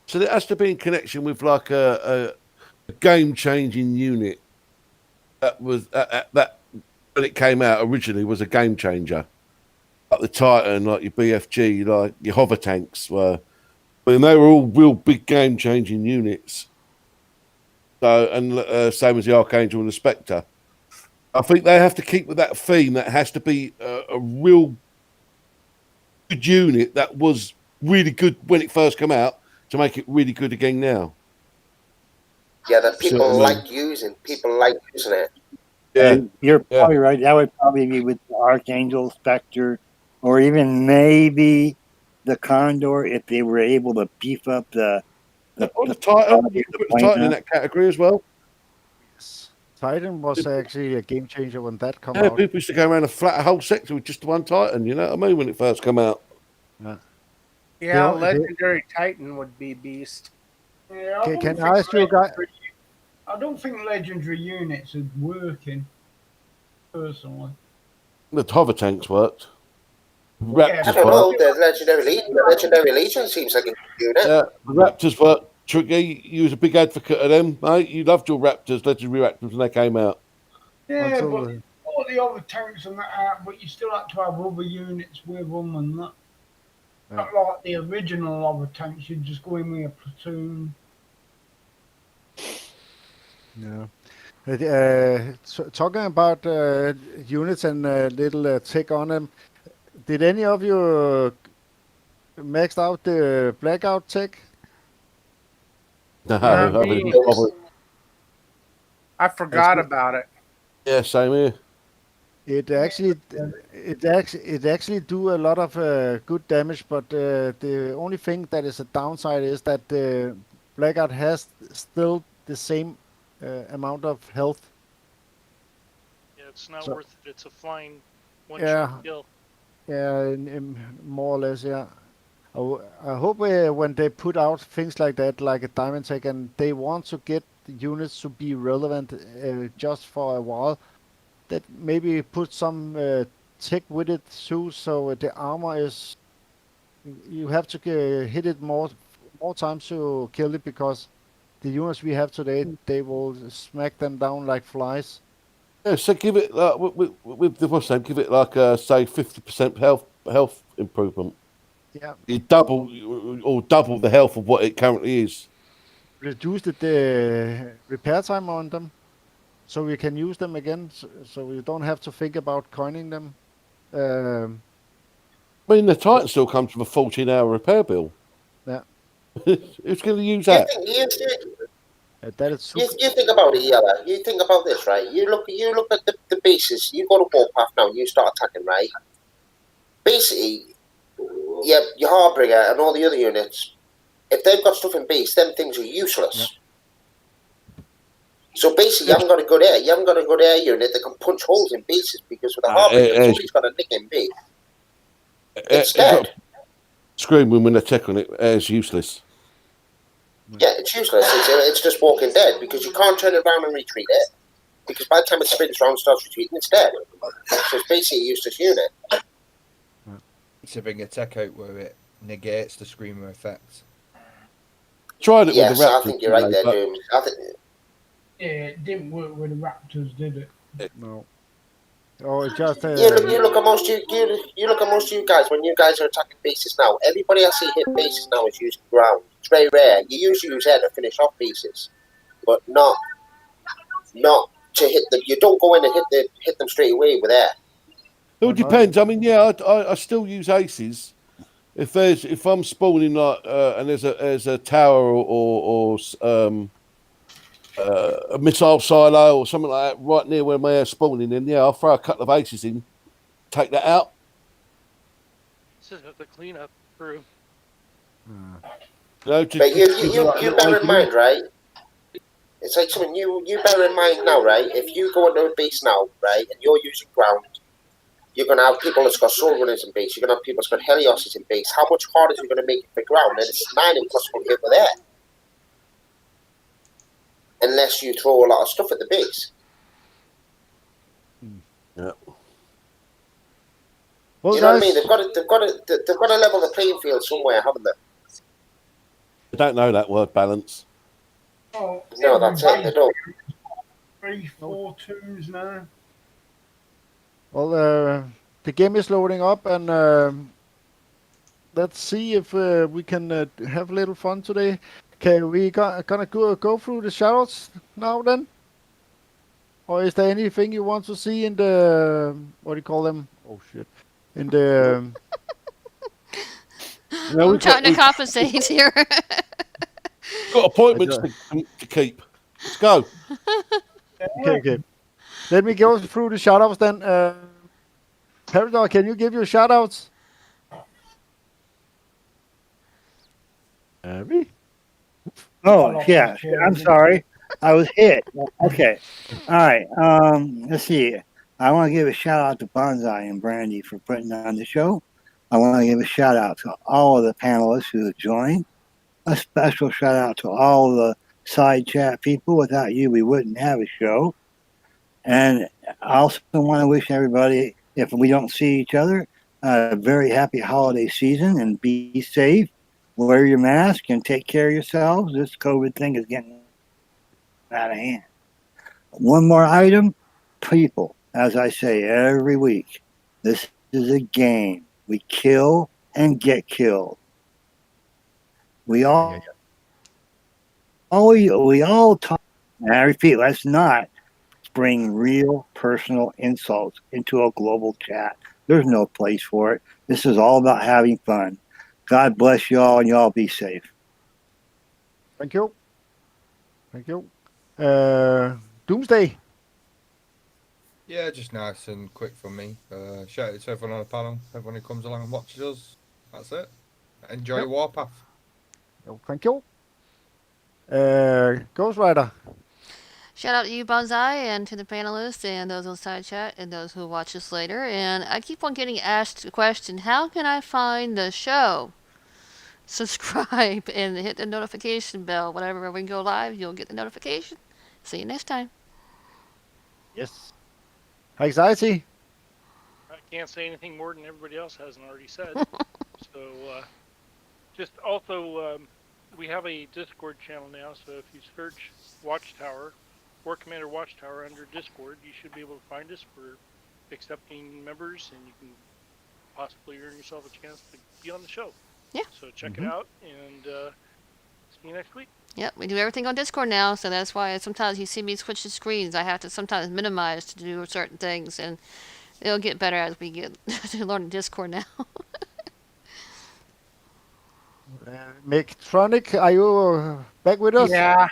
Speaker 9: so it has to be in connection with like a game-changing unit that was that when it came out originally was a game changer. Like the Titan, like your BFG, like your hover tanks were. I mean, they were all real big game-changing units. So, and same as the Archangel and the Spectre. I think they have to keep with that theme. That has to be a real good unit that was really good when it first came out to make it really good again now.
Speaker 5: yeah, that
Speaker 9: See
Speaker 5: people
Speaker 9: what I mean?
Speaker 5: like using. People like using it.
Speaker 9: Yeah,
Speaker 6: You're
Speaker 9: yeah.
Speaker 6: probably right. That would probably be with the Archangel, Spectre, or even maybe the Condor if they were able to beef up the
Speaker 9: Or the Titan.
Speaker 6: the
Speaker 9: You could put the Titan in that category as well.
Speaker 3: Yes. Titan was actually a game changer when that come
Speaker 9: Yeah,
Speaker 3: out.
Speaker 9: people used to go around and flat a whole sector with just one Titan. You know what I mean? When it first came out.
Speaker 3: Yeah.
Speaker 2: Yeah,
Speaker 3: They-
Speaker 2: legendary Titan would be beast.
Speaker 8: Yeah,
Speaker 3: Can I ask you guys?
Speaker 8: I don't think legendary units are working. Personally.
Speaker 9: The hover tanks worked.
Speaker 5: I
Speaker 9: Raptors
Speaker 5: don't know.
Speaker 9: worked.
Speaker 5: The Legendary Legion seems like a good unit.
Speaker 9: Yeah, the Raptors worked. Tricky, you was a big advocate of them, mate. You loved your Raptors, legendary Raptors, when they came out.
Speaker 8: Yeah,
Speaker 3: Until
Speaker 8: but
Speaker 3: the-
Speaker 8: all the other tanks and that out, but you still have to have other units with them and that.
Speaker 3: Yeah.
Speaker 8: Not like the original other tanks, you just go in with a platoon.
Speaker 3: Yeah. Talking about units and little tech on them, did any of you maxed out the blackout tech?
Speaker 9: No,
Speaker 2: Not
Speaker 9: I mean,
Speaker 2: me.
Speaker 9: probably-
Speaker 2: I forgot about it.
Speaker 9: yeah, same here.
Speaker 3: It actually do a lot of good damage, but the only thing that is a downside is that the blackout has still the same amount of health.
Speaker 4: Yeah, it's not
Speaker 3: So-
Speaker 4: worth it. It's a flying one
Speaker 3: Yeah.
Speaker 4: shot kill.
Speaker 3: Yeah, more or less, yeah. I hope when they put out things like that, like a diamond tech, and they want to get the units to be relevant just for a while, that maybe put some tech with it too, so the armor is. You have to hit it more times to kill it, because the units we have today, they will smack them down like flies.
Speaker 9: Yeah, so give it like with the what's name, give it like say 50% health improvement.
Speaker 3: Yeah,
Speaker 9: You double the health of what it currently is.
Speaker 3: reduce the repair time on them, so we can use them again, so you don't have to think about coining them.
Speaker 9: I mean, the Titan still comes with a 14-hour repair bill.
Speaker 3: Yeah.
Speaker 9: Who's going to use that?
Speaker 3: That is super.
Speaker 5: You think about it, Yella. You think about this, right? You look at the bases. You go to Warpath now and you start attacking, right? Basically, yeah, your Harbinger and all the other units, if they've got stuff in base, them things are useless.
Speaker 3: Yep.
Speaker 5: So basically, you haven't got a good air. You haven't got a good air unit that can punch holes in bases, because with a Harbinger, if somebody's got a nick in base, it's dead.
Speaker 9: Screaming when they check on it, air's useless.
Speaker 5: Yeah, it's useless. It's just walking dead, because you can't turn it around and retreat it. Because by the time it spins around and starts retreating, it's dead. So it's basically a useless unit.
Speaker 7: It's a bring a tech out where it negates the screamer effect.
Speaker 9: Tried it
Speaker 5: Yes,
Speaker 9: with the Raptors.
Speaker 5: I think you're right there,
Speaker 9: but
Speaker 5: Doom. I think,
Speaker 8: Yeah, it didn't work with the Raptors, did it?
Speaker 3: No. Oh, it just.
Speaker 5: you look at most you look at most of you guys when you guys are attacking bases now. Everybody I see hit bases now is using ground. It's very rare. You usually use air to finish off bases, but not not to hit them. You don't go in and hit them straight away with air.
Speaker 9: It all depends. I mean, yeah, I still use aces. If I'm spawning like and there's a tower or a missile silo or something like that right near where my air's spawning, then yeah, I'll throw a couple of aces in, take that out.
Speaker 4: This is the cleanup crew.
Speaker 9: You know,
Speaker 5: But
Speaker 9: just give it like a
Speaker 5: you
Speaker 9: little
Speaker 5: bear in
Speaker 9: opening.
Speaker 5: mind, right? It's like something you bear in mind now, right? If you go into a base now, right, and you're using ground, you're going to have people that's got soul runners in base. You're going to have people that's got helioses in base. How much harder is it going to make it for ground? And it's 9 impossible to hit with air. Unless you throw a lot of stuff at the base.
Speaker 9: Yeah.
Speaker 3: Well,
Speaker 5: You know
Speaker 3: guys,
Speaker 5: what I mean? They've got to level the playing field somewhere, haven't they?
Speaker 9: I don't know that word balance.
Speaker 8: Oh,
Speaker 5: No, that's it. They don't.
Speaker 8: 3, 4 twos now.
Speaker 3: well, the game is loading up, and let's see if we can have a little fun today. Okay, we gonna go through the shoutouts now then? Or is there anything you want to see in the, what do you call them? Oh shit. In the,
Speaker 9: You know,
Speaker 1: I'm trying to compensate here.
Speaker 9: got appointments to keep. Let's go.
Speaker 3: okay. Let me go through the shoutouts then. Parador, can you give your shoutouts? Harry?
Speaker 6: Oh, yeah. I'm sorry. I was hit. Okay. All right. Let's see. I want to give a shout out to Bonsai and Brandy for putting on the show. I want to give a shout out to all of the panelists who have joined. A special shout out to all the side chat people. Without you, we wouldn't have a show. And I also want to wish everybody, if we don't see each other, a very happy holiday season and be safe. Wear your mask and take care of yourselves. This COVID thing is getting out of hand. One more item, people, as I say every week, this is a game. We kill and get killed. We all talk, and I repeat, let's not bring real personal insults into a global chat. There's no place for it. This is all about having fun. God bless y'all, and y'all be safe.
Speaker 3: Thank you. Doomsday.
Speaker 7: Yeah, just nice and quick from me. Shout out to everyone on the panel, everyone who comes along and watches us. That's it. Enjoy Warpath.
Speaker 3: Thank you. Ghost Rider.
Speaker 1: Shout out to you, Bonsai, and to the panelists, and those on side chat, and those who watch us later. And I keep on getting asked the question, how can I find the show? Subscribe and hit the notification bell. Whenever we go live, you'll get the notification. See you next time.
Speaker 3: Yes. Anxiety.
Speaker 4: I can't say anything more than everybody else hasn't already said. So, just also, we have a Discord channel now. So if you search Watchtower, War Commander Watchtower under Discord, you should be able to find us. We're accepting members, and you can possibly earn yourself a chance to be on the show.
Speaker 1: Yeah.
Speaker 4: So check it out, and see you next week.
Speaker 1: Yep, we do everything on Discord now, so that's why sometimes you see me switch the screens. I have to sometimes minimize to do certain things, and it'll get better as we get to learn Discord now.
Speaker 3: Mectronic, are you back with us?
Speaker 2: Yeah.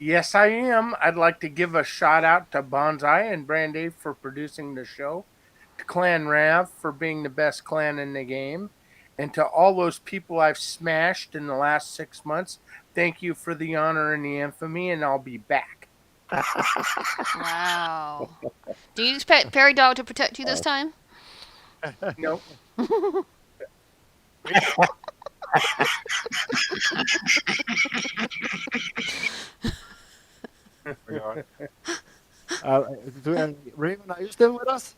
Speaker 2: Yes, I am. I'd like to give a shout out to Bonsai and Brandy for producing the show, to Clan Rav for being the best clan in the game, and to all those people I've smashed in the last 6 months. Thank you for the honor and the infamy, and I'll be back.
Speaker 1: Wow. Do you expect Perry Dog to protect you this time?
Speaker 2: Nope.
Speaker 3: Raven, are you still with us?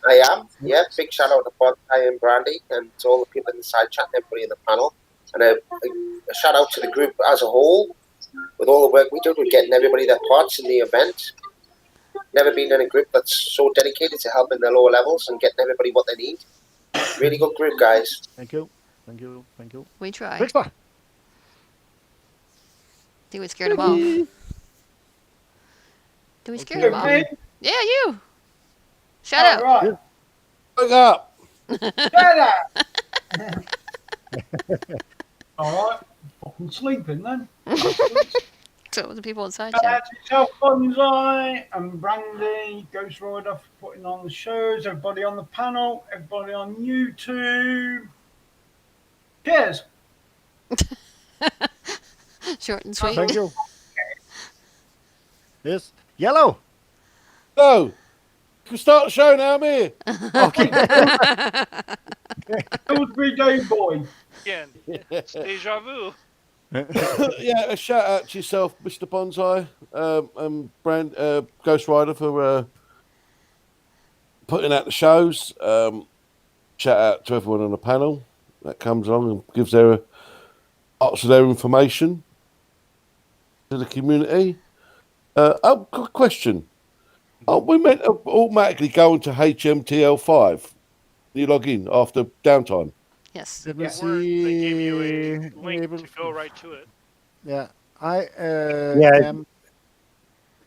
Speaker 5: I am. Yeah, big shout out to Bonsai and Brandy and to all the people in the side chat and everybody in the panel. And a shout out to the group as a whole with all the work we do with getting everybody their parts in the event. Never been in a group that's so dedicated to helping the lower levels and getting everybody what they need. Really good group, guys.
Speaker 3: Thank you.
Speaker 1: We try.
Speaker 3: Victor.
Speaker 1: I think we scared him off. Do we scare
Speaker 3: Okay,
Speaker 1: him off?
Speaker 8: me?
Speaker 1: Yeah, you. Shut
Speaker 8: Oh,
Speaker 1: up.
Speaker 8: right.
Speaker 9: Wake up.
Speaker 8: Shut up. All right. Fucking sleeping then. Bastards.
Speaker 1: So the people inside
Speaker 8: Shout
Speaker 1: chat.
Speaker 8: out to yourself, Bonsai and Brandy, Ghost Rider for putting on the shows, everybody on the panel, everybody on YouTube. Cheers.
Speaker 1: Short and sweet.
Speaker 3: thank you. Yes, yellow.
Speaker 9: No. You can start the show now, I'm here.
Speaker 3: Okay.
Speaker 8: Pillsbury Day Boy.
Speaker 4: Again, it's deja vu.
Speaker 9: Yeah, a shout out to yourself, Mr. Bonsai, and Ghost Rider for putting out the shows. Shout out to everyone on the panel that comes along and gives their parts of their information to the community. Good question. Are we meant to automatically go into HMTL5? You log in after downtime.
Speaker 1: Yes.
Speaker 3: Let me
Speaker 8: Yeah.
Speaker 3: see.
Speaker 4: They give you a link
Speaker 3: Able-
Speaker 4: to go right to it.
Speaker 3: Yeah, I
Speaker 6: Yeah.
Speaker 3: am.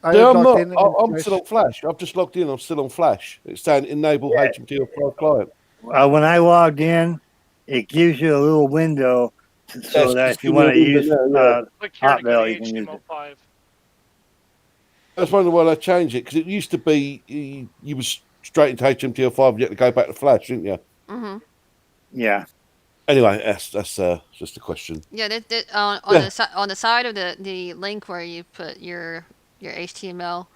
Speaker 3: I
Speaker 9: Yeah,
Speaker 3: am
Speaker 9: I'm
Speaker 3: logged
Speaker 9: not.
Speaker 3: in.
Speaker 9: I'm still on Flash. I've just logged in. I'm still on Flash. It's saying enable
Speaker 8: Yeah.
Speaker 9: HMTL5 client.
Speaker 6: When I logged in, it gives you a little window so
Speaker 9: Yes,
Speaker 6: that
Speaker 9: it's
Speaker 6: if you
Speaker 9: giving me
Speaker 6: want
Speaker 9: a
Speaker 6: to
Speaker 9: window
Speaker 6: use
Speaker 9: now, yeah.
Speaker 4: Click here to go to
Speaker 6: Hotmail, you can use it.
Speaker 4: HTML5.
Speaker 9: I was wondering why they changed it because it used to be you was straight into HMTL5. You had to go back to Flash, didn't you?
Speaker 1: Mm-hmm.
Speaker 6: Yeah.
Speaker 9: Anyway, that's just a question.
Speaker 1: Yeah,
Speaker 9: Yeah.
Speaker 1: on the side of the link where you put your HTML,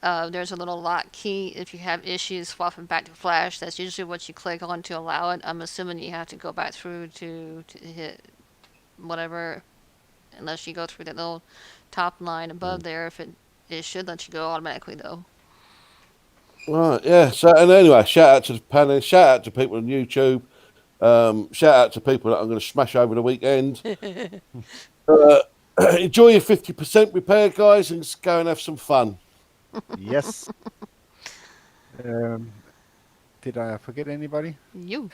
Speaker 1: there's a little lock key. If you have issues swapping back to Flash, that's usually what you click on to allow it. I'm assuming you have to go back through to hit whatever, unless you go through that little top line above there. If it should let you go automatically though.
Speaker 9: Right, yeah. So, and anyway, shout out to the panel. Shout out to people on YouTube. Shout out to people that I'm going to smash over the weekend. Enjoy your 50% repair, guys, and just go and have some fun.
Speaker 3: Yes. Did I forget anybody?
Speaker 1: You.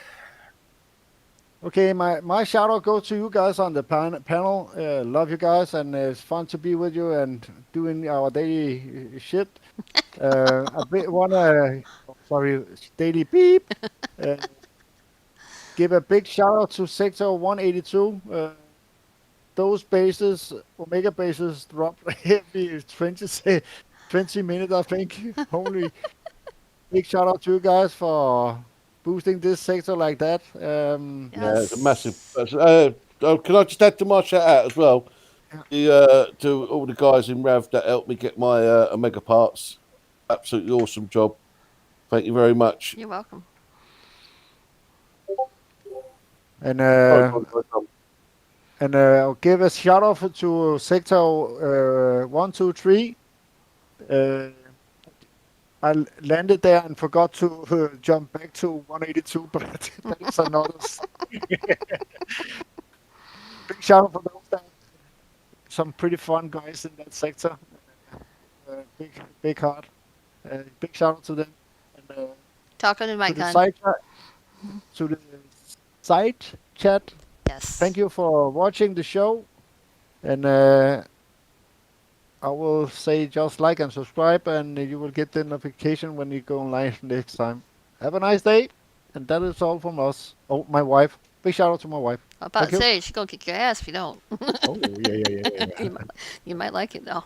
Speaker 3: Okay, my shout out goes to you guys on the panel. Love you guys, and it's fun to be with you and doing our daily shit. Sorry, daily beep. Uh, give a big shout out to Sector 182. Those bases, Omega bases, dropped every 20 minutes, I think. Holy, big shout out to you guys for boosting this sector like that.
Speaker 9: Yeah, it's a massive. Can I just add to my shout out as well? To all the guys in Rav that helped me get my Omega parts. Absolutely awesome job. Thank you very much.
Speaker 1: You're welcome.
Speaker 3: And I'll give a shout out to Sector 123. I landed there and forgot to jump back to 182, but that's another. Big shout out for those that some pretty fun guys in that sector. Big heart. Big shout out to them. And,
Speaker 1: Talk on the
Speaker 3: to
Speaker 1: mic,
Speaker 3: the
Speaker 1: hon.
Speaker 3: side chat. To the side chat.
Speaker 1: Yes.
Speaker 3: Thank you for watching the show, and I will say just like and subscribe, and you will get the notification when you go live next time. Have a nice day, and that is all from us. Oh, my wife. Big shout out to my wife.
Speaker 1: I'm about
Speaker 3: Thank
Speaker 1: to
Speaker 3: you.
Speaker 1: say she's gonna kick your ass if you don't.
Speaker 3: Oh, yeah.
Speaker 1: You might like it though.